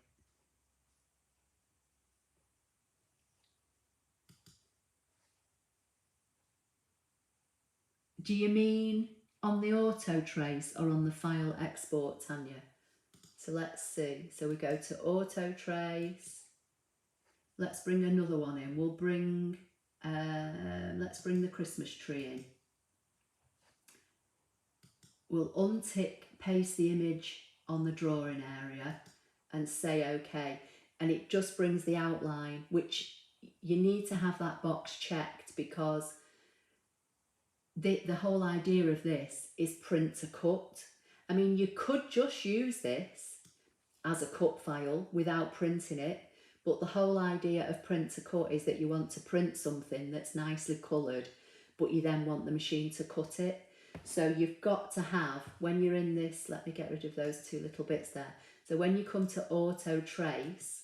Do you mean on the auto trace or on the file export, Tanya? So let's see. So we go to auto trace. Let's bring another one in. We'll bring, let's bring the Christmas tree in. We'll untick, paste the image on the drawing area and say OK. And it just brings the outline, which you need to have that box checked, because the whole idea of this is print to cut. I mean, you could just use this as a cut file without printing it, but the whole idea of print to cut is that you want to print something that's nicely coloured, but you then want the machine to cut it. So you've got to have, when you're in this, let me get rid of those two little bits there. So when you come to auto trace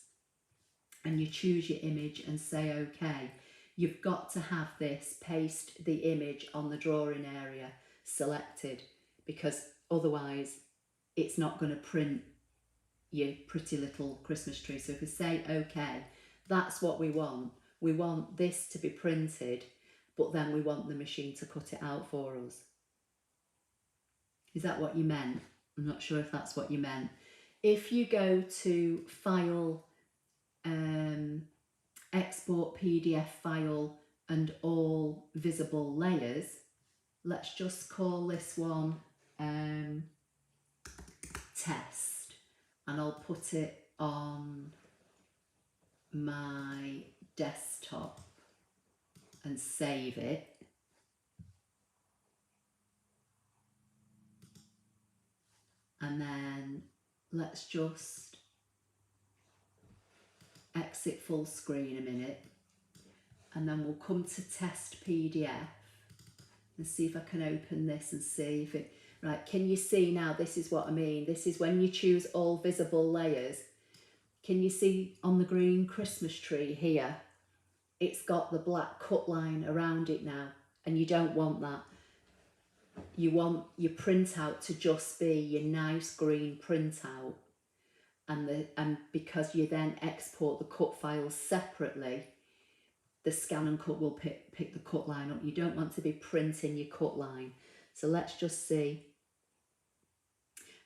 and you choose your image and say OK, you've got to have this paste the image on the drawing area selected, because otherwise it's not going to print your pretty little Christmas tree. So if we say okay, that's what we want. We want this to be printed, but then we want the machine to cut it out for us. Is that what you meant? I'm not sure if that's what you meant. If you go to File, Export PDF File and All Visible Layers, let's just call this one Test, and I'll put it on my desktop and save it. And then let's just exit full screen a minute, and then we'll come to test PDF and see if I can open this and see if it, right, can you see now? This is what I mean. This is when you choose all visible layers. Can you see on the green Christmas tree here, it's got the black cut line around it now, and you don't want that. You want your printout to just be your nice green printout, and because you then export the cut files separately, the ScanNCut will pick the cut line up. You don't want to be printing your cut line. So let's just see.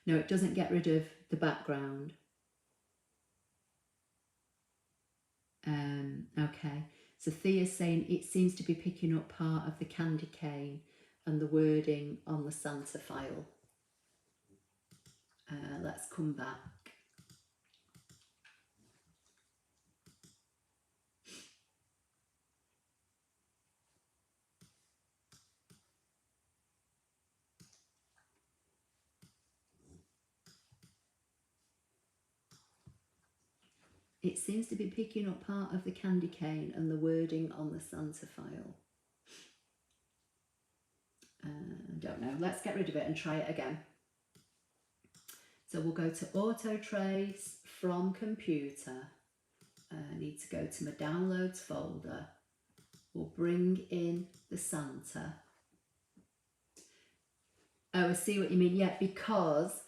No, it doesn't get rid of the background. Okay, so Thea's saying it seems to be picking up part of the candy cane and the wording on the Santa file. Let's come back. It seems to be picking up part of the candy cane and the wording on the Santa file. I don't know. Let's get rid of it and try it again. So we'll go to Auto Trace from computer. I need to go to my downloads folder. We'll bring in the Santa. Oh, I see what you mean. Yeah, because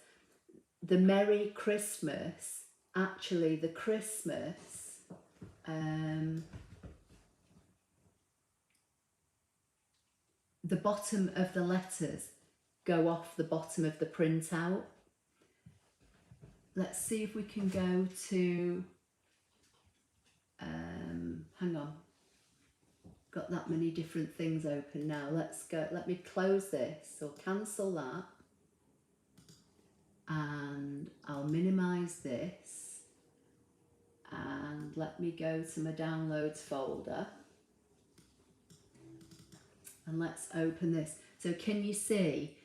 the Merry Christmas, actually the Christmas, the bottom of the letters go off the bottom of the printout. Let's see if we can go to, hang on, got that many different things open now. Let's go, let me close this, so cancel that, and I'll minimize this, and let me go to my downloads folder, and let's open this. So can you see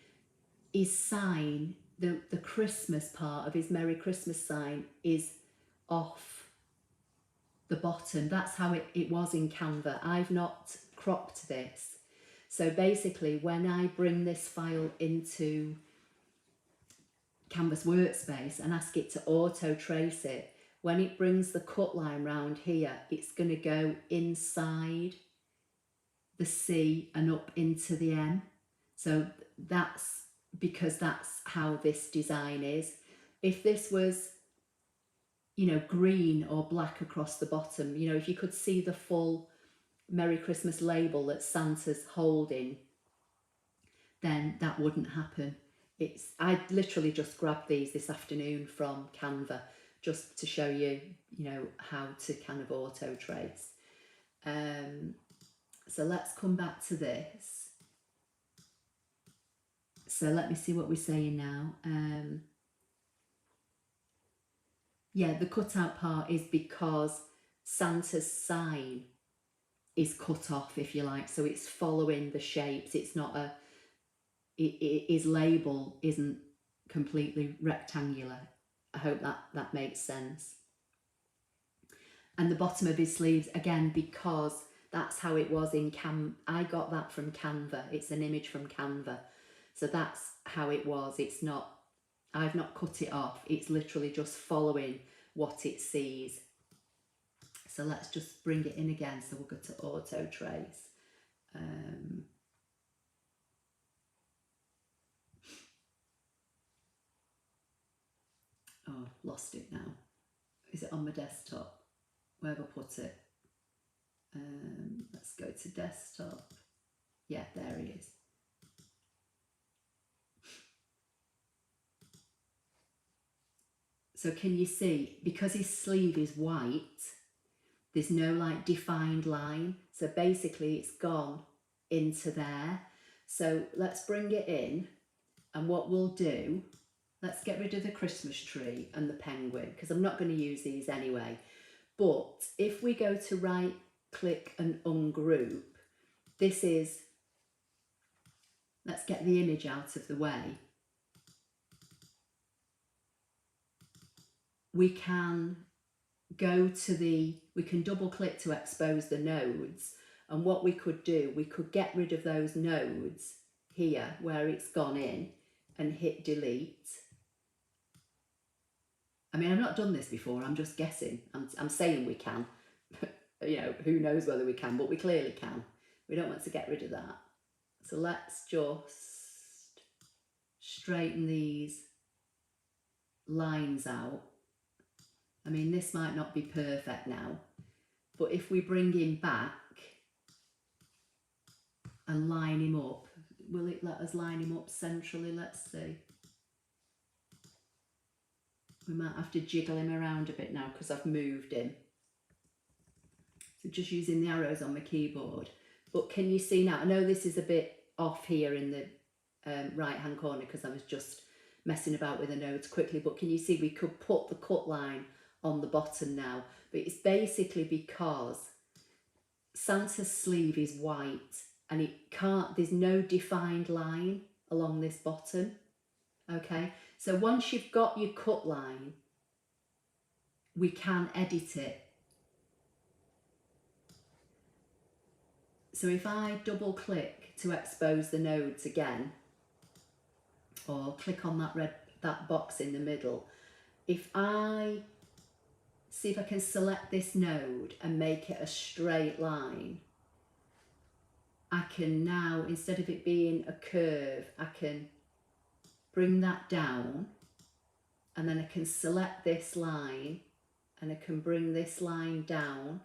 his sign, the Christmas part of his Merry Christmas sign is off the bottom? That's how it was in Canva. I've not cropped this. So basically when I bring this file into Canvas Workspace and ask it to auto trace it, when it brings the cut line round here, it's going to go inside the C and up into the M. So that's because that's how this design is. If this was, you know, green or black across the bottom, you know, if you could see the full Merry Christmas label that Santa's holding, then that wouldn't happen. I literally just grabbed these this afternoon from Canva just to show you, you know, how to kind of auto trace. So let's come back to this. So let me see what we're saying now. Yeah, the cutout part is because Santa's sign is cut off, if you like, so it's following the shapes. It's not a, his label isn't completely rectangular. I hope that makes sense. And the bottom of his sleeves, again, because that's how it was in I got that from Canva. It's an image from Canva. So that's how it was. It's not, I've not cut it off. It's literally just following what it sees. So let's just bring it in again. So we'll go to auto trace. Oh, lost it now. Is it on my desktop? Where have I put it? Let's go to desktop. Yeah, there he is. So can you see, because his sleeve is white, there's no like defined line. So basically it's gone into there. So let's bring it in, and what we'll do, let's get rid of the Christmas tree and the penguin, because I'm not going to use these anyway. But if we go to right click and ungroup, this is, let's get the image out of the way. We can go to we can double click to expose the nodes, and what we could do, we could get rid of those nodes here where it's gone in and hit delete. I mean, I've not done this before, I'm just guessing. I'm saying we can. You know, who knows whether we can, but we clearly can. We don't want to get rid of that. So let's just straighten these lines out. I mean, this might not be perfect now, but if we bring him back and line him up, will it let us line him up centrally? Let's see. We might have to jiggle him around a bit now because I've moved him. So just using the arrows on my keyboard. But can you see now? I know this is a bit off here in the right hand corner because I was just messing about with the nodes quickly, but can you see we could put the cut line on the bottom now? But it's basically because Santa's sleeve is white and it can't, there's no defined line along this bottom. Okay, so once you've got your cut line, we can edit it. So if I double click to expose the nodes again, or click on that box in the middle, if I see if I can select this node and make it a straight line, I can now, instead of it being a curve, I can bring that down, and then I can select this line and I can bring this line down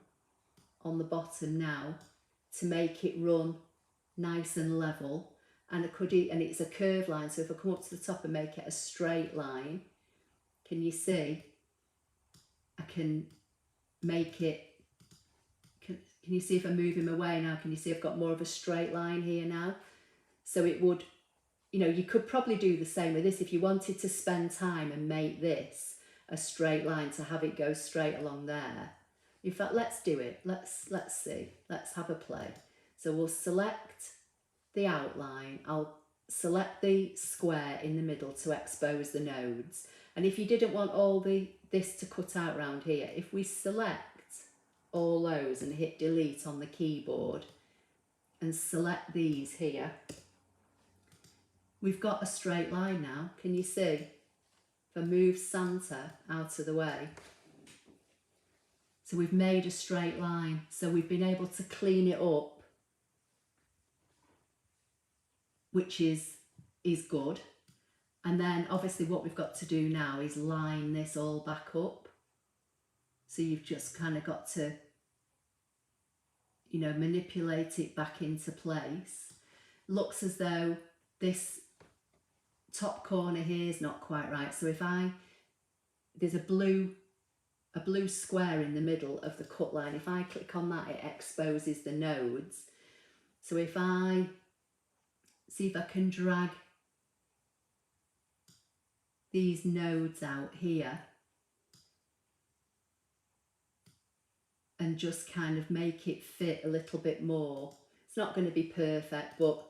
on the bottom now to make it run nice and level. And and it's a curved line, so if I come up to the top and make it a straight line, can you see? I can make it, can you see if I move him away now, can you see I've got more of a straight line here now? So it would, you know, you could probably do the same with this if you wanted to spend time and make this a straight line to have it go straight along there. In fact, let's do it. Let's see. Let's have a play. So we'll select the outline. I'll select the square in the middle to expose the nodes. And if you didn't want all this to cut out around here, if we select all those and hit delete on the keyboard and select these here, we've got a straight line now. Can you see? If I move Santa out of the way, so we've made a straight line. So we've been able to clean it up, which is good. And then obviously what we've got to do now is line this all back up. So you've just kind of got to, you know, manipulate it back into place. Looks as though this top corner here is not quite right. So if there's a blue square in the middle of the cut line. If I click on that, it exposes the nodes. So if I see if I can drag these nodes out here and just kind of make it fit a little bit more. It's not going to be perfect, but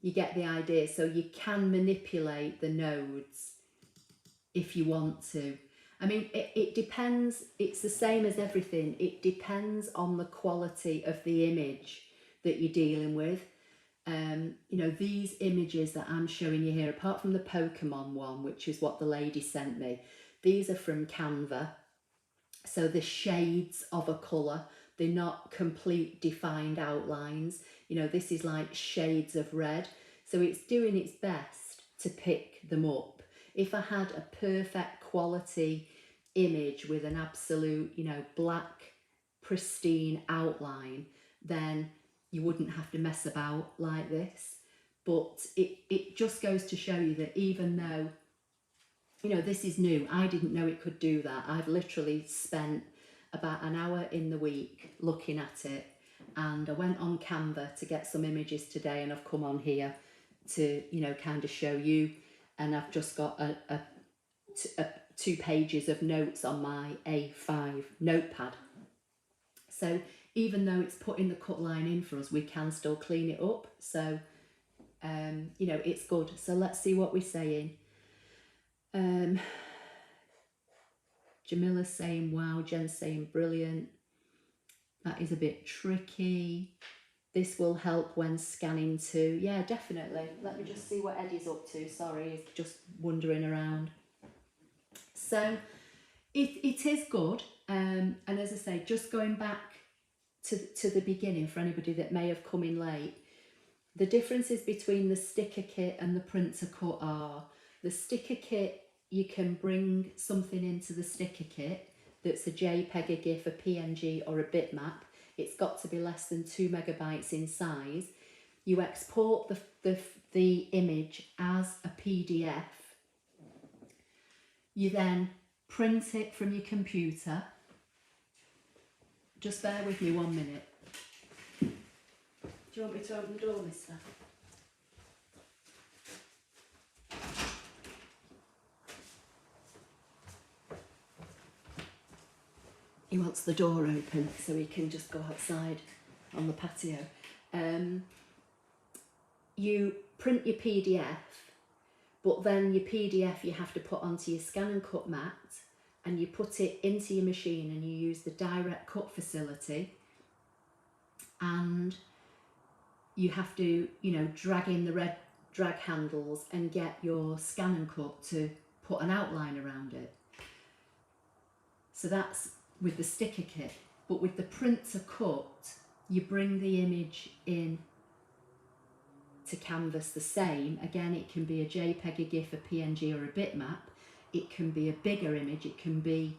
you get the idea. So you can manipulate the nodes if you want to. I mean, it depends. It's the same as everything. It depends on the quality of the image that you're dealing with. You know, these images that I'm showing you here, apart from the Pokemon one, which is what the lady sent me, these are from Canva. So the shades of a colour, they're not complete defined outlines. You know, this is like shades of red. So it's doing its best to pick them up. If I had a perfect quality image with an absolute, you know, black, pristine outline, then you wouldn't have to mess about like this. But it just goes to show you that even though, you know, this is new, I didn't know it could do that. I've literally spent about an hour in the week looking at it, and I went on Canva to get some images today, and I've come on here to, you know, kind of show you, and I've just got a 2 pages of notes on my A5 notepad. So even though it's putting the cut line in for us, we can still clean it up. So, you know, it's good. So let's see what we're saying. Jamila's saying, wow. Jen's saying, brilliant. That is a bit tricky. This will help when scanning too. Yeah, definitely. Let me just see what Eddie's up to. Sorry, he's just wandering around. So it is good. And as I say, just going back to the beginning for anybody that may have come in late, the differences between the sticker kit and the printer cut are, the sticker kit, you can bring something into the sticker kit that's a JPEG, a GIF, a PNG or a bitmap. It's got to be less than 2 megabytes in size. You export the image as a PDF. You then print it from your computer. Just bear with me 1 minute. Do you want me to open the door, mister? He wants the door open so he can just go outside on the patio. You print your PDF, but then your PDF you have to put onto your ScanNCut mat, and you put it into your machine and you use the direct cut facility, and you have to, you know, drag in the red drag handles and get your ScanNCut to put an outline around it. So that's with the sticker kit. But with the printer cut, you bring the image in to canvas the same. Again, it can be a JPEG, a GIF, a PNG or a bitmap. It can be a bigger image. It can be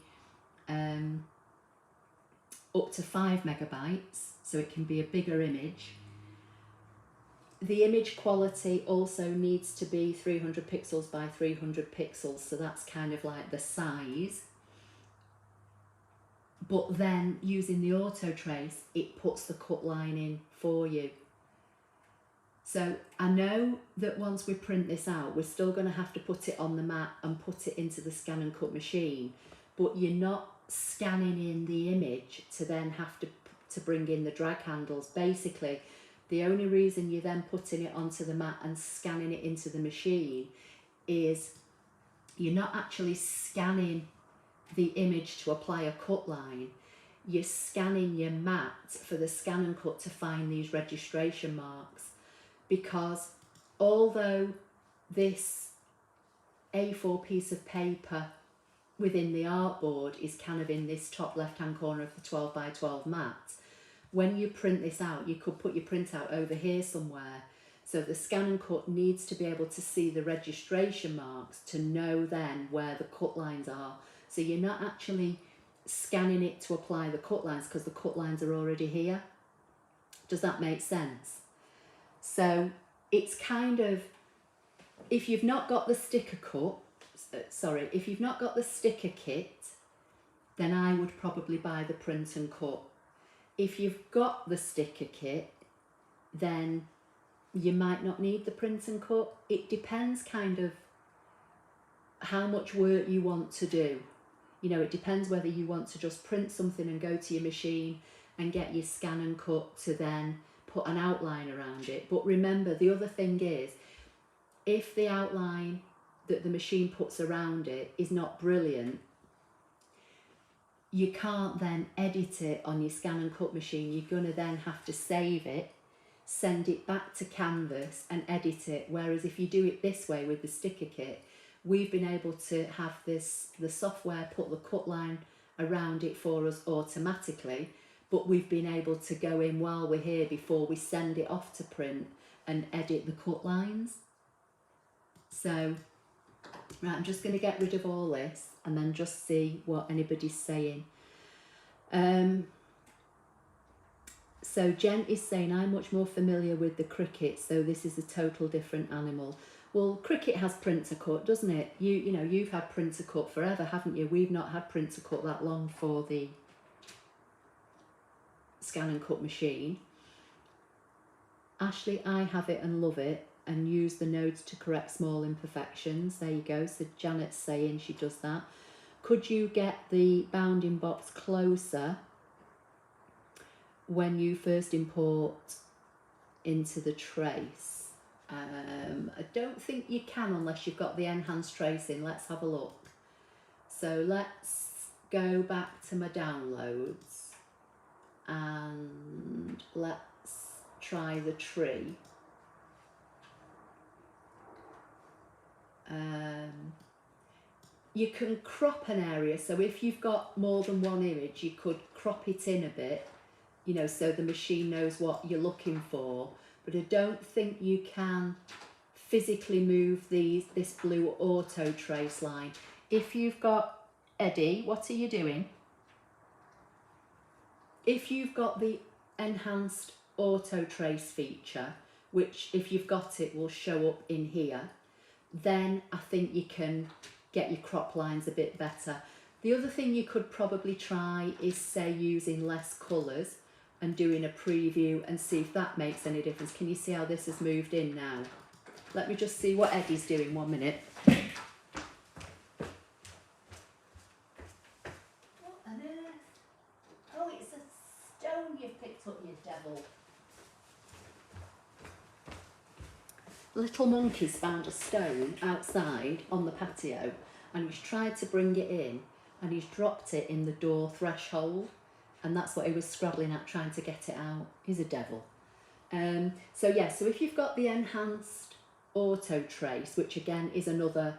up to 5 megabytes, so it can be a bigger image. The image quality also needs to be 300 pixels by 300 pixels, so that's kind of like the size. But then using the auto trace, it puts the cut line in for you. So I know that once we print this out, we're still going to have to put it on the mat and put it into the ScanNCut machine, but you're not scanning in the image to then have to bring in the drag handles. Basically, the only reason you're then putting it onto the mat and scanning it into the machine is you're not actually scanning the image to apply a cut line. You're scanning your mat for the ScanNCut to find these registration marks, because although this A4 piece of paper within the artboard is kind of in this top left hand corner of the 12 by 12 mat, when you print this out, you could put your printout over here somewhere. So the ScanNCut needs to be able to see the registration marks to know then where the cut lines are. So you're not actually scanning it to apply the cut lines, because the cut lines are already here. Does that make sense? So it's kind of, if you've not got the sticker kit, then I would probably buy the print and cut. If you've got the sticker kit, then you might not need the print and cut. It depends kind of how much work you want to do. You know, it depends whether you want to just print something and go to your machine and get your ScanNCut to then put an outline around it. But remember, the other thing is, if the outline that the machine puts around it is not brilliant, you can't then edit it on your ScanNCut machine. You're going to then have to save it, send it back to Canvas and edit it. Whereas if you do it this way with the sticker kit, we've been able to have the software put the cut line around it for us automatically, but we've been able to go in while we're here before we send it off to print and edit the cut lines. So Right, I'm just going to get rid of all this and then just see what anybody's saying. So Jen is saying, I'm much more familiar with the cricket, so this is a total different animal. Well, cricket has printer cut, doesn't it? You know, you've had printer cut forever, haven't you? We've not had printer cut that long for the ScanNCut machine. Ashley, I have it and love it and use the nodes to correct small imperfections. There you go. So Janet's saying she does that. Could you get the bounding box closer when you first import into the trace? I don't think you can unless you've got the enhanced tracing. Let's have a look. So let's go back to my downloads and let's try the tree. You can crop an area, so if you've got more than one image, you could crop it in a bit, you know, so the machine knows what you're looking for. But I don't think you can physically move this blue auto trace line. If you've got, Eddie, what are you doing? If you've got the enhanced auto trace feature, which if you've got it will show up in here, then I think you can get your crop lines a bit better. The other thing you could probably try is, say, using less colours and doing a preview and see if that makes any difference. Can you see how this has moved in now? Let me just see what Eddie's doing, 1 minute. What on earth? Oh, it's a stone you've picked up, you devil. Little monkey's found a stone outside on the patio and he's tried to bring it in and he's dropped it in the door threshold, and that's what he was scrabbling at, trying to get it out. He's a devil. So yeah, so if you've got the enhanced auto trace, which again is another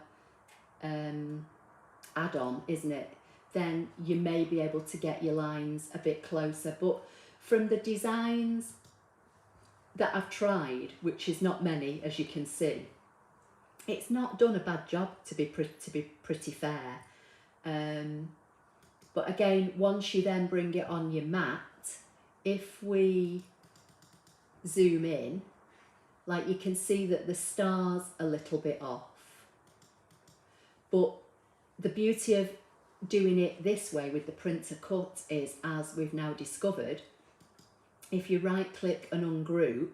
add-on, isn't it, then you may be able to get your lines a bit closer. But from the designs that I've tried, which is not many, as you can see, it's not done a bad job, to be pretty fair. But again, once you then bring it on your mat, if we zoom in, like you can see that the star's a little bit off. But the beauty of doing it this way with the printer cut is, as we've now discovered, if you right click and ungroup,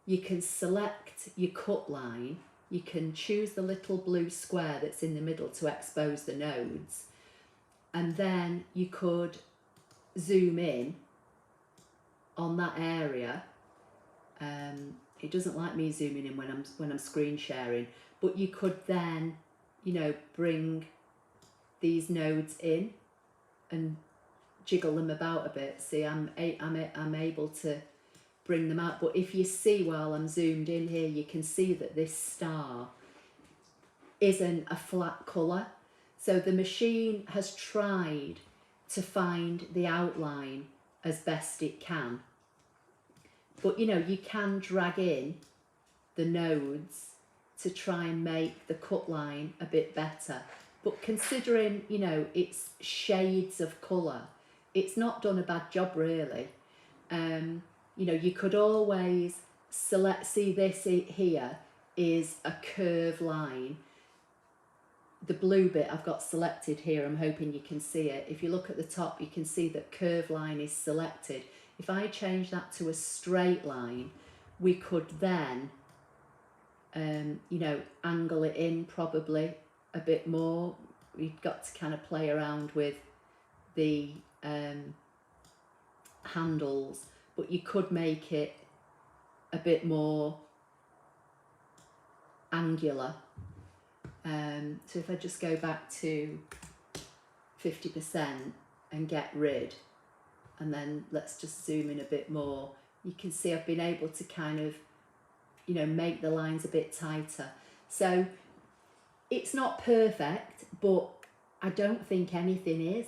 you can select your cut line, you can choose the little blue square that's in the middle to expose the nodes, and then you could zoom in on that area. It doesn't like me zooming in when I'm screen sharing, but you could then, you know, bring these nodes in and jiggle them about a bit. See, I'm able to bring them out. But if you see while I'm zoomed in here, you can see that this star isn't a flat colour. So the machine has tried to find the outline as best it can. But, you know, you can drag in the nodes to try and make the cut line a bit better. But considering, you know, it's shades of colour, it's not done a bad job really. You know, you could always select, see this here is a curved line. The blue bit I've got selected here, I'm hoping you can see it. If you look at the top, you can see that curved line is selected. If I change that to a straight line, we could then, you know, angle it in probably a bit more. We've got to kind of play around with the handles, but you could make it a bit more angular. So if I just go back to 50% and get rid, and then let's just zoom in a bit more, you can see I've been able to kind of, you know, make the lines a bit tighter. So it's not perfect, but I don't think anything is.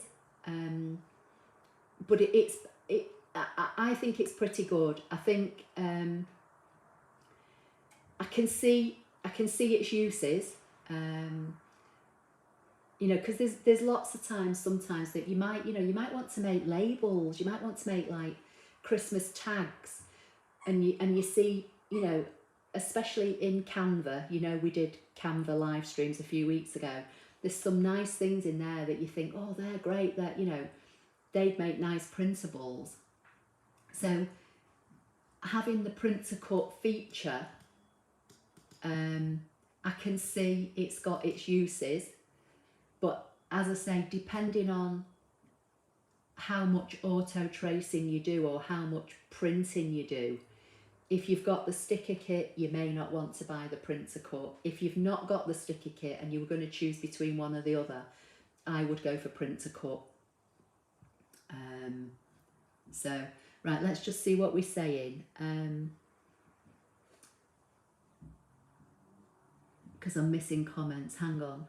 But I think it's pretty good. I think I can see its uses. You know, because there's lots of times, sometimes that you might want to make labels, you might want to make like Christmas tags, and you see, you know, especially in Canva, you know, we did Canva live streams a few weeks ago. There's some nice things in there that you think, oh, they're great, that, you know, they'd make nice printables. So having the print to cut feature, I can see it's got its uses, but as I say, depending on how much auto tracing you do or how much printing you do, if you've got the sticker kit, you may not want to buy the print to cut. If you've not got the sticker kit and you were going to choose between one or the other, I would go for print to cut. So, right, let's just see what we're saying. Because I'm missing comments. Hang on.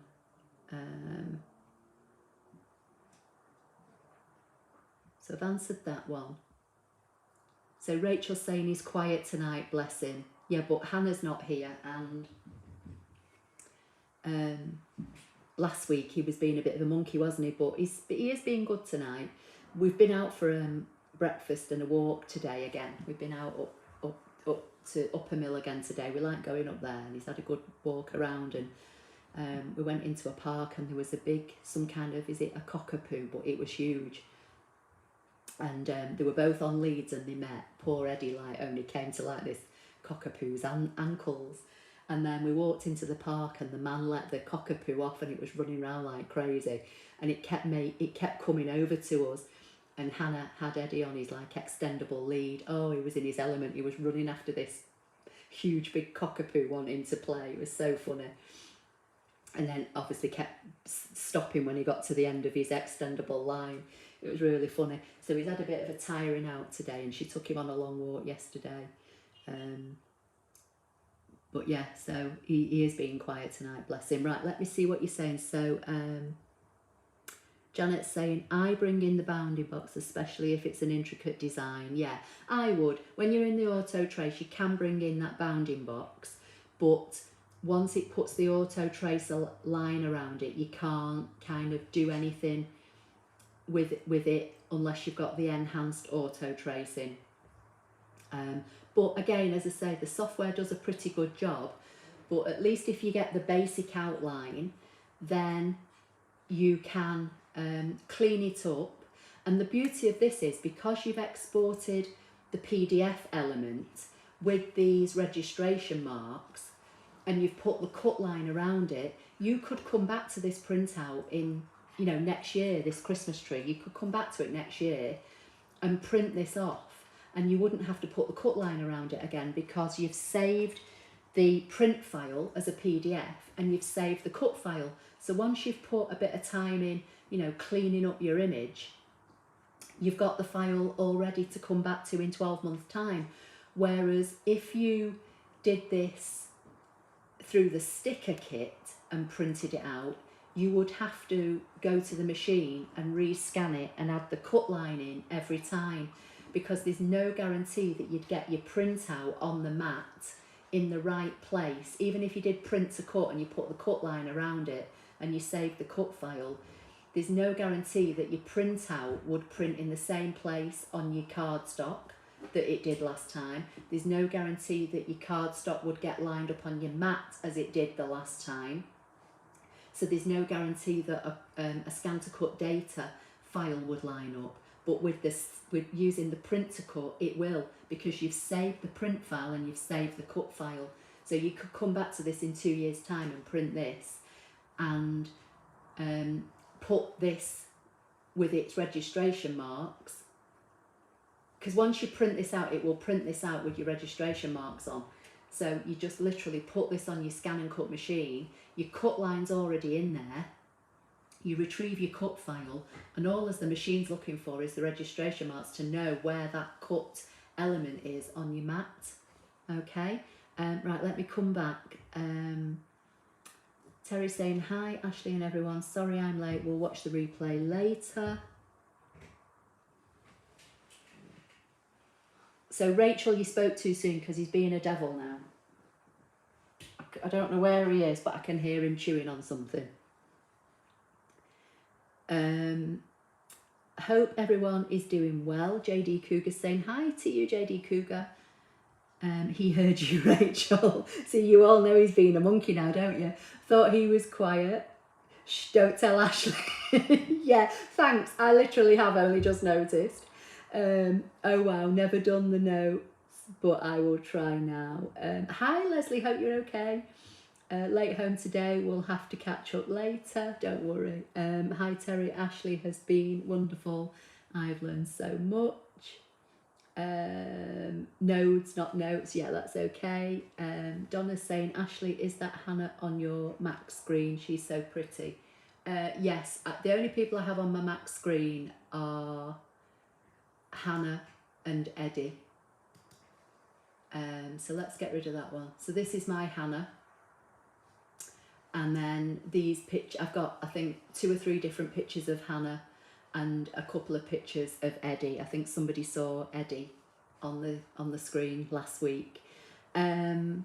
So I've answered that one. So Rachel's saying he's quiet tonight, bless him. Yeah, but Hannah's not here, and last week he was being a bit of a monkey, wasn't he? But he is being good tonight. We've been out for breakfast and a walk today again. We've been out up to Upper Mill again today. We like going up there, and he's had a good walk around, and we went into a park, and there was a big, some kind of, is it a cockapoo, but it was huge. And they were both on leads, and they met. Poor Eddie like only came to like this cockapoo's ankles. And then we walked into the park, and the man let the cockapoo off, and it was running around like crazy, and it kept coming over to us. And Hannah had Eddie on his like extendable lead. Oh, he was in his element. He was running after this huge big cockapoo wanting to play. It was so funny. And then obviously kept stopping when he got to the end of his extendable line. It was really funny. So he's had a bit of a tiring out today, and she took him on a long walk yesterday. But yeah, so he is being quiet tonight, bless him. Right, let me see what you're saying. So Janet's saying, I bring in the bounding box, especially if it's an intricate design. Yeah, I would. When you're in the auto trace, you can bring in that bounding box, but once it puts the auto tracer line around it, you can't kind of do anything with it unless you've got the enhanced auto tracing. But again, as I say, the software does a pretty good job, but at least if you get the basic outline, then you can clean it up. And the beauty of this is, because you've exported the PDF element with these registration marks, and you've put the cut line around it, you could come back to this printout in, you know, next year, this Christmas tree, you could come back to it next year and print this off, and you wouldn't have to put the cut line around it again, because you've saved the print file as a PDF and you've saved the cut file. So once you've put a bit of time in, you know, cleaning up your image, you've got the file all ready to come back to in 12 months time. Whereas if you did this through the sticker kit and printed it out, you would have to go to the machine and rescan it and add the cut line in every time, because there's no guarantee that you'd get your printout on the mat in the right place. Even if you did print to cut and you put the cut line around it and you saved the cut file, there's no guarantee that your printout would print in the same place on your cardstock that it did last time. There's no guarantee that your cardstock would get lined up on your mat as it did the last time. So there's no guarantee that a ScanNCut data file would line up. But with using the print to cut, it will, because you've saved the print file and you've saved the cut file. So you could come back to this in 2 years' time and print this and put this with its registration marks. Because once you print this out, it will print this out with your registration marks on. So you just literally put this on your ScanNCut machine, your cut line's already in there, you retrieve your cut file, and all as the machine's looking for is the registration marks to know where that cut element is on your mat. Okay, right, let me come back. Terry's saying, hi Ashley and everyone, sorry I'm late, we'll watch the replay later. So Rachel, you spoke too soon because he's being a devil now. I don't know where he is, but I can hear him chewing on something. Hope everyone is doing well. JD Cougar saying hi to you, JD Cougar. He heard you, Rachel. So you all know he's being a monkey now, don't you? Thought he was quiet. Shh, don't tell Ashley. Yeah, thanks. I literally have only just noticed. Oh wow, never done the notes, but I will try now. Hi Leslie, hope you're okay. Late home today, we'll have to catch up later, don't worry. Hi Terry, Ashley has been wonderful. I've learned so much. Nodes, not notes, yeah, that's okay. Donna's saying, Ashley, is that Hannah on your Mac screen? She's so pretty. Yes, the only people I have on my Mac screen are Hannah and Eddie. So let's get rid of that one. So this is my Hannah. And then these I've got, I think, 2 or 3 different pictures of Hannah and a couple of pictures of Eddie. I think somebody saw Eddie on the screen last week. So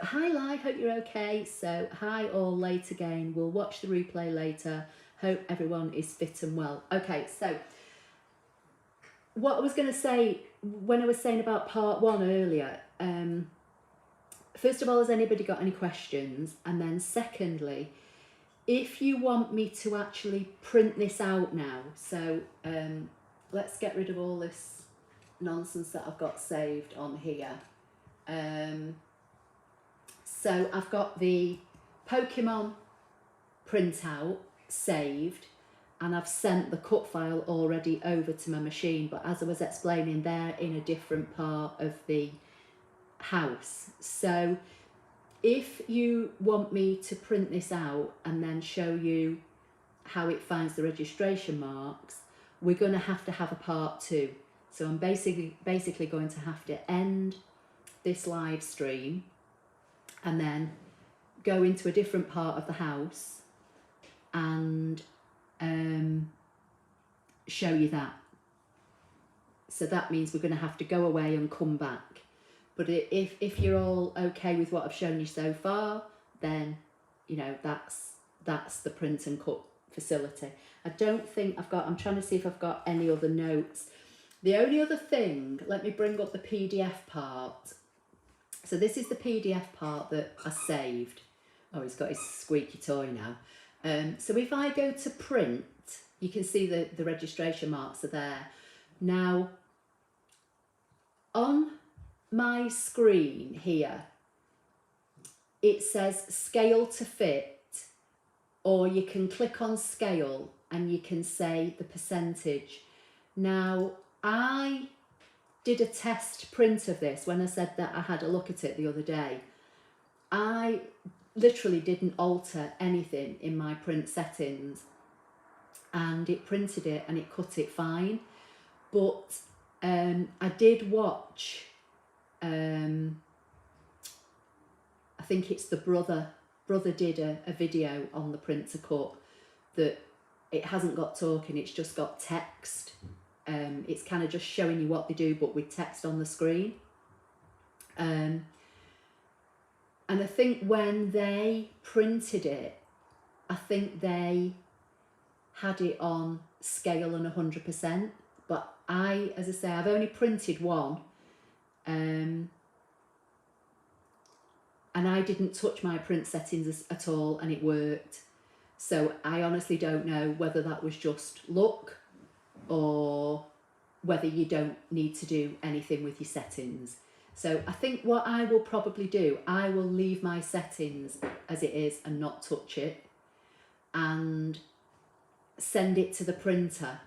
hi Lai, hope you're okay. So hi all, late again. We'll watch the replay later. Hope everyone is fit and well. Okay, so what I was going to say when I was saying about part 1 earlier, first of all, has anybody got any questions? And then secondly, if you want me to actually print this out now, so let's get rid of all this nonsense that I've got saved on here. So I've got the Pokemon printout saved, and I've sent the cut file already over to my machine, but as I was explaining, they're in a different part of the house. So if you want me to print this out and then show you how it finds the registration marks, we're going to have a part 2. So I'm basically going to have to end this live stream and then go into a different part of the house and show you that. So that means we're going to have to go away and come back. But if you're all okay with what I've shown you so far, then, you know, that's the print and cut facility. I don't think I'm trying to see if I've got any other notes. The only other thing, let me bring up the PDF part. So this is the PDF part that I saved. Oh, he's got his squeaky toy now. So if I go to print, you can see the registration marks are there. Now, on my screen here, it says scale to fit, or you can click on scale and you can say the percentage. Now, I did a test print of this when I said that I had a look at it the other day. I literally didn't alter anything in my print settings, and it printed it and it cut it fine. But I did watch, I think it's the brother did a video on the print to cut that it hasn't got talking, it's just got text. It's kind of just showing you what they do, but with text on the screen. And I think when they printed it, I think they had it on scale and 100%. But as I say, I've only printed one. And I didn't touch my print settings at all, and it worked. So I honestly don't know whether that was just luck or whether you don't need to do anything with your settings. So I think what I will probably do, I will leave my settings as it is and not touch it, and send it to the printer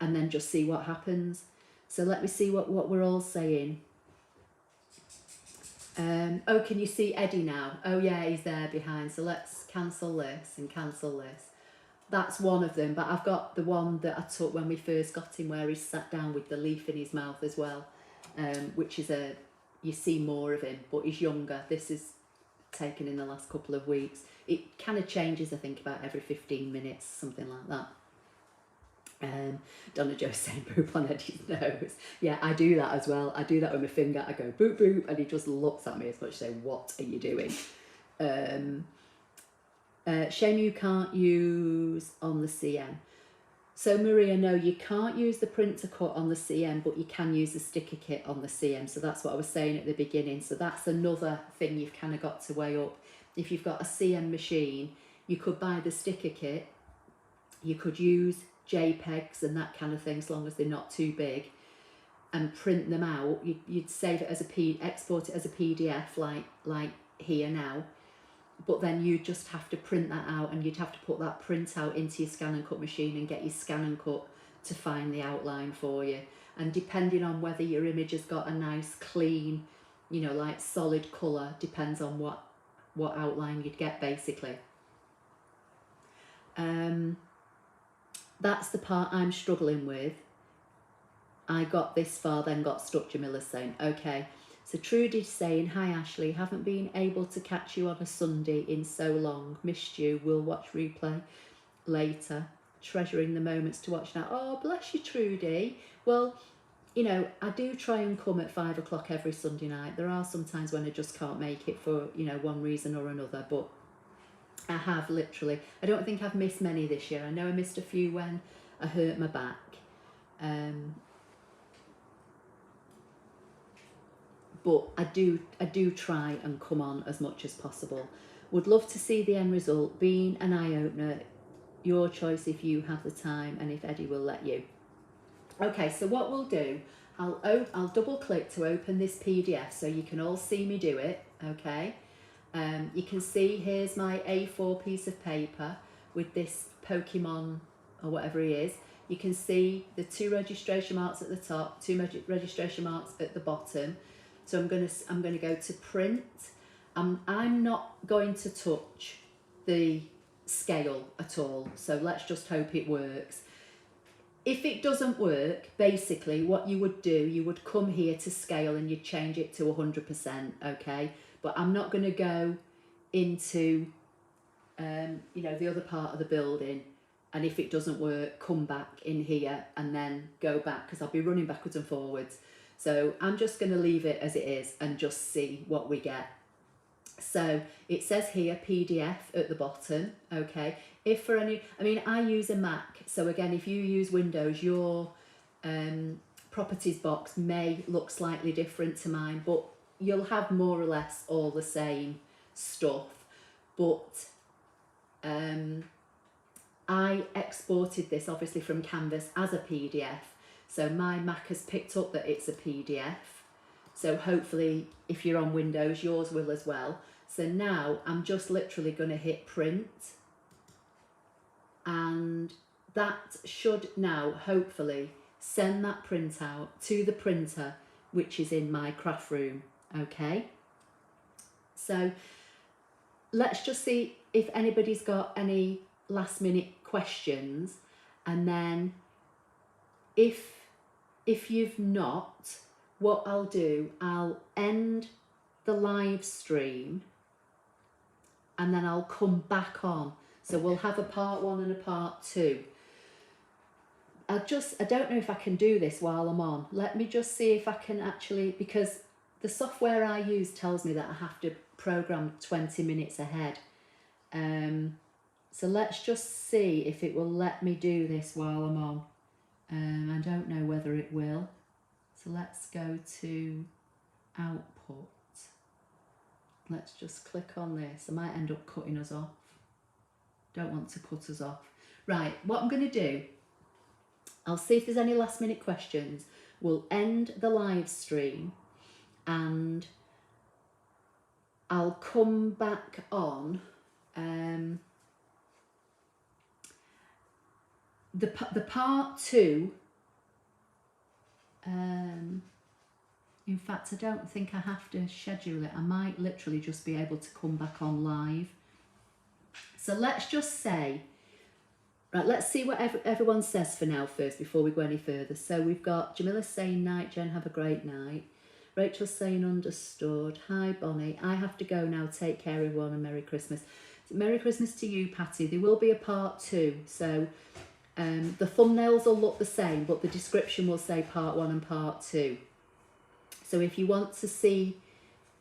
and then just see what happens. So let me see what we're all saying. Oh, can you see Eddie now? Oh yeah, he's there behind. So let's cancel this and cancel this. That's one of them, but I've got the one that I took when we first got him, where he sat down with the leaf in his mouth as well, which is you see more of him, but he's younger. This is taken in the last couple of weeks. It kind of changes, I think, about every 15 minutes, something like that. Donna Joe's saying boop on Eddie's nose. Yeah, I do that as well. I do that with my finger. I go boop boop, and he just looks at me as much as say, what are you doing? Shame you can't use on the CM. So Maria, no, you can't use the printer cut on the CM, but you can use the sticker kit on the CM. So that's what I was saying at the beginning. So that's another thing you've kind of got to weigh up. If you've got a CM machine, you could buy the sticker kit. You could use JPEGs and that kind of thing, as long as they're not too big, and print them out. You'd save it as export it as a PDF, like here now. But then you just have to print that out, and you'd have to put that printout into your ScanNCut machine and get your ScanNCut to find the outline for you. And depending on whether your image has got a nice clean, you know, like solid colour, depends on what outline you'd get basically. That's the part I'm struggling with. I got this far, then got stuck, Jamila's saying. Okay. So Trudy's saying, hi Ashley, haven't been able to catch you on a Sunday in so long. Missed you. We'll watch replay later. Treasuring the moments to watch now. Oh, bless you, Trudy. Well, you know, I do try and come at 5 o'clock every Sunday night. There are some times when I just can't make it for, you know, one reason or another. But I have literally, I don't think I've missed many this year. I know I missed a few when I hurt my back. But I do try and come on as much as possible. Would love to see the end result. Being an eye-opener, your choice if you have the time and if Eddie will let you. Okay, so what we'll do, I'll double click to open this PDF so you can all see me do it, okay? You can see here's my A4 piece of paper with this Pokemon or whatever he is. You can see the 2 registration marks at the top, 2 registration marks at the bottom. So I'm going to go to print. I'm not going to touch the scale at all. So let's just hope it works. If it doesn't work, basically what you would do, you would come here to scale and you'd change it to 100%, okay? But I'm not going to go into, you know, the other part of the building. And if it doesn't work, come back in here and then go back, because I'll be running backwards and forwards. So I'm just going to leave it as it is and just see what we get. So it says here PDF at the bottom, okay? If for any, I mean, I use a Mac. So again, if you use Windows, your properties box may look slightly different to mine, but you'll have more or less all the same stuff. But I exported this obviously from Canvas as a PDF. So my Mac has picked up that it's a PDF. So hopefully if you're on Windows, yours will as well. So now I'm just literally going to hit print. And that should now hopefully send that printout to the printer, which is in my craft room. Okay. So let's just see if anybody's got any last minute questions. And then if you've not, what I'll do, I'll end the live stream and then I'll come back on. So we'll have a part 1 and a part 2. I don't know if I can do this while I'm on. Let me just see if I can actually, because the software I use tells me that I have to program 20 minutes ahead. So let's just see if it will let me do this while I'm on. I don't know whether it will. So let's go to output. Let's just click on this. I might end up cutting us off. Don't want to cut us off. Right, what I'm going to do, I'll see if there's any last minute questions. We'll end the live stream and I'll come back on. The part 2, in fact I don't think I have to schedule it. I might literally just be able to come back on live. So let's just say, right, let's see what everyone says for now first before we go any further. So we've got Jamila saying night, Jen, have a great night. Rachel saying understood. Hi Bonnie, I have to go now, take care everyone and Merry Christmas. Merry Christmas to you, Patty. There will be a part 2, so The thumbnails will look the same, but the description will say part 1 and part 2. So if you want to see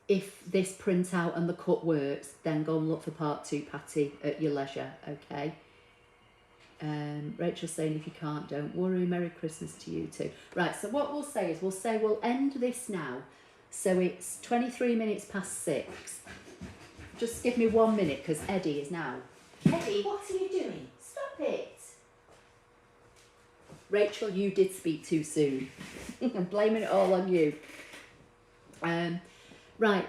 if this printout and the cut works, then go and look for part 2, Patty, at your leisure, okay? Rachel's saying if you can't, don't worry. Merry Christmas to you too. Right, so what we'll say is we'll end this now. So it's 23 minutes past 6. Just give me 1 minute because Eddie is now. Eddie, what are you doing? Stop it. Rachel, you did speak too soon. I'm blaming it all on you. Right,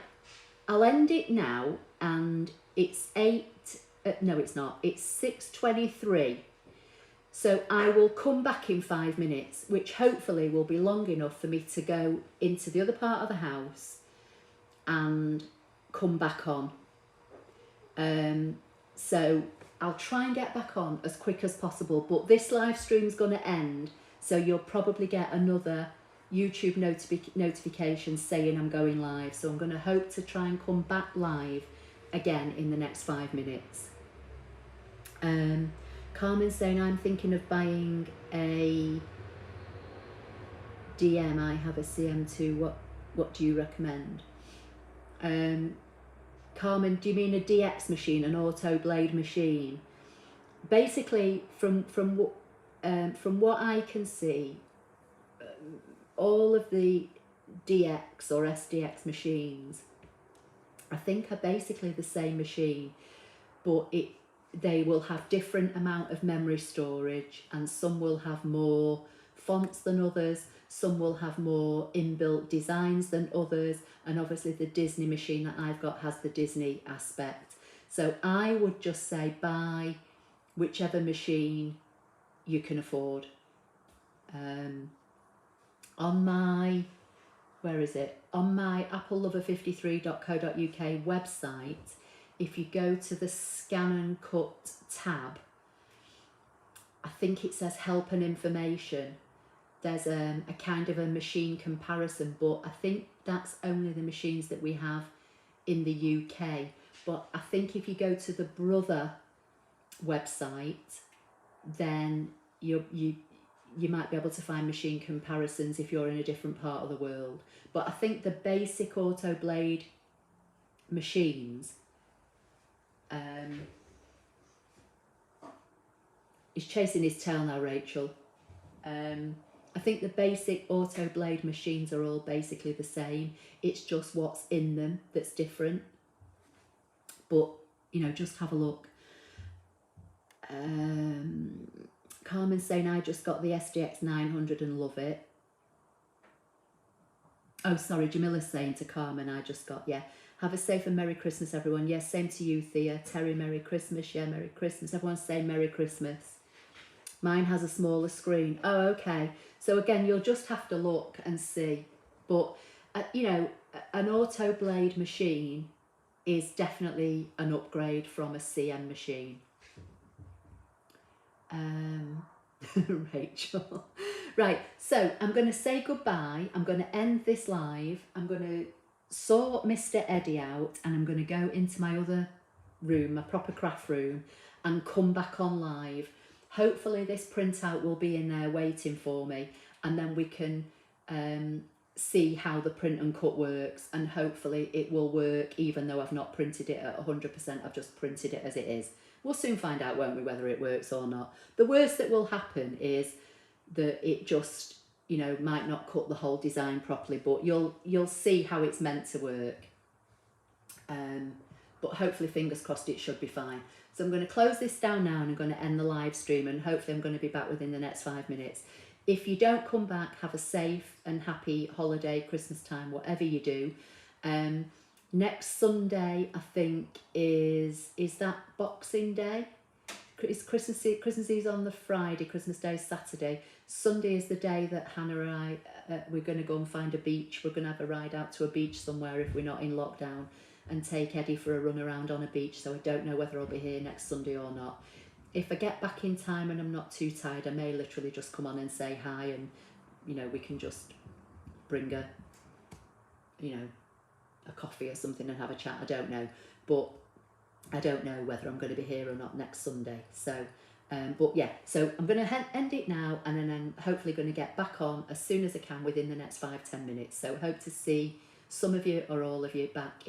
I'll end it now, and it's no it's not, it's 6:23. So I will come back in 5 minutes, which hopefully will be long enough for me to go into the other part of the house and come back on. So I'll try and get back on as quick as possible, but this live stream's going to end, so you'll probably get another YouTube notification saying I'm going live. So I'm going to hope to try and come back live again in the next 5 minutes. Carmen's saying I'm thinking of buying a DM. I have a CM2. What do you recommend? Carmen, do you mean a DX machine, an auto blade machine? Basically, from what I can see, all of the DX or SDX machines, I think, are basically the same machine, but they will have different amount of memory storage, and some will have more fonts than others, some will have more inbuilt designs than others, and obviously the Disney machine that I've got has the Disney aspect. So I would just say buy whichever machine you can afford. On my applelover53.co.uk website, if you go to the ScanNCut tab, I think it says help and information. There's a kind of a machine comparison, but I think that's only the machines that we have in the UK. But I think if you go to the Brother website, then you might be able to find machine comparisons if you're in a different part of the world. But I think the basic auto blade machines, he's chasing his tail now, Rachel. I think the basic auto blade machines are all basically the same. It's just what's in them that's different. But, you know, just have a look. Carmen's saying I just got the SDX 900 and love it. Oh, sorry, Jamila's saying to Carmen, I just got, yeah. Have a safe and Merry Christmas, everyone. Yes, same to you, Thea. Terry, Merry Christmas. Yeah, Merry Christmas. Everyone's saying Merry Christmas. Mine has a smaller screen. Oh, okay. So again, you'll just have to look and see. But, you know, an auto blade machine is definitely an upgrade from a CM machine. Rachel. Right, so I'm going to say goodbye. I'm going to end this live. I'm going to sort Mr. Eddie out, and I'm going to go into my other room, my proper craft room, and come back on live. Hopefully this printout will be in there waiting for me, and then we can see how the print and cut works, and hopefully it will work even though I've not printed it at 100%. I've just printed it as it is. We'll soon find out, won't we, whether it works or not. The worst that will happen is that it just, you know, might not cut the whole design properly, but you'll see how it's meant to work. But hopefully, fingers crossed, it should be fine. So I'm going to close this down now, and I'm going to end the live stream, and hopefully I'm going to be back within the next 5 minutes. If you don't come back, have a safe and happy holiday, Christmas time, whatever you do. Next Sunday, I think, is that Boxing Day? Is Christmas Eve's on the Friday, Christmas Day is Saturday. Sunday is the day that Hannah and I, we're going to go and find a beach. We're going to have a ride out to a beach somewhere if we're not in lockdown, and take Eddie for a run around on a beach. So I don't know whether I'll be here next Sunday or not. If I get back in time and I'm not too tired, I may literally just come on and say hi, and, you know, we can just bring a, you know, a coffee or something and have a chat. I don't know, but I don't know whether I'm going to be here or not next Sunday. So But yeah, so I'm going to end it now, and then I'm hopefully going to get back on as soon as I can within the next 5-10 minutes. So hope to see some of you or all of you back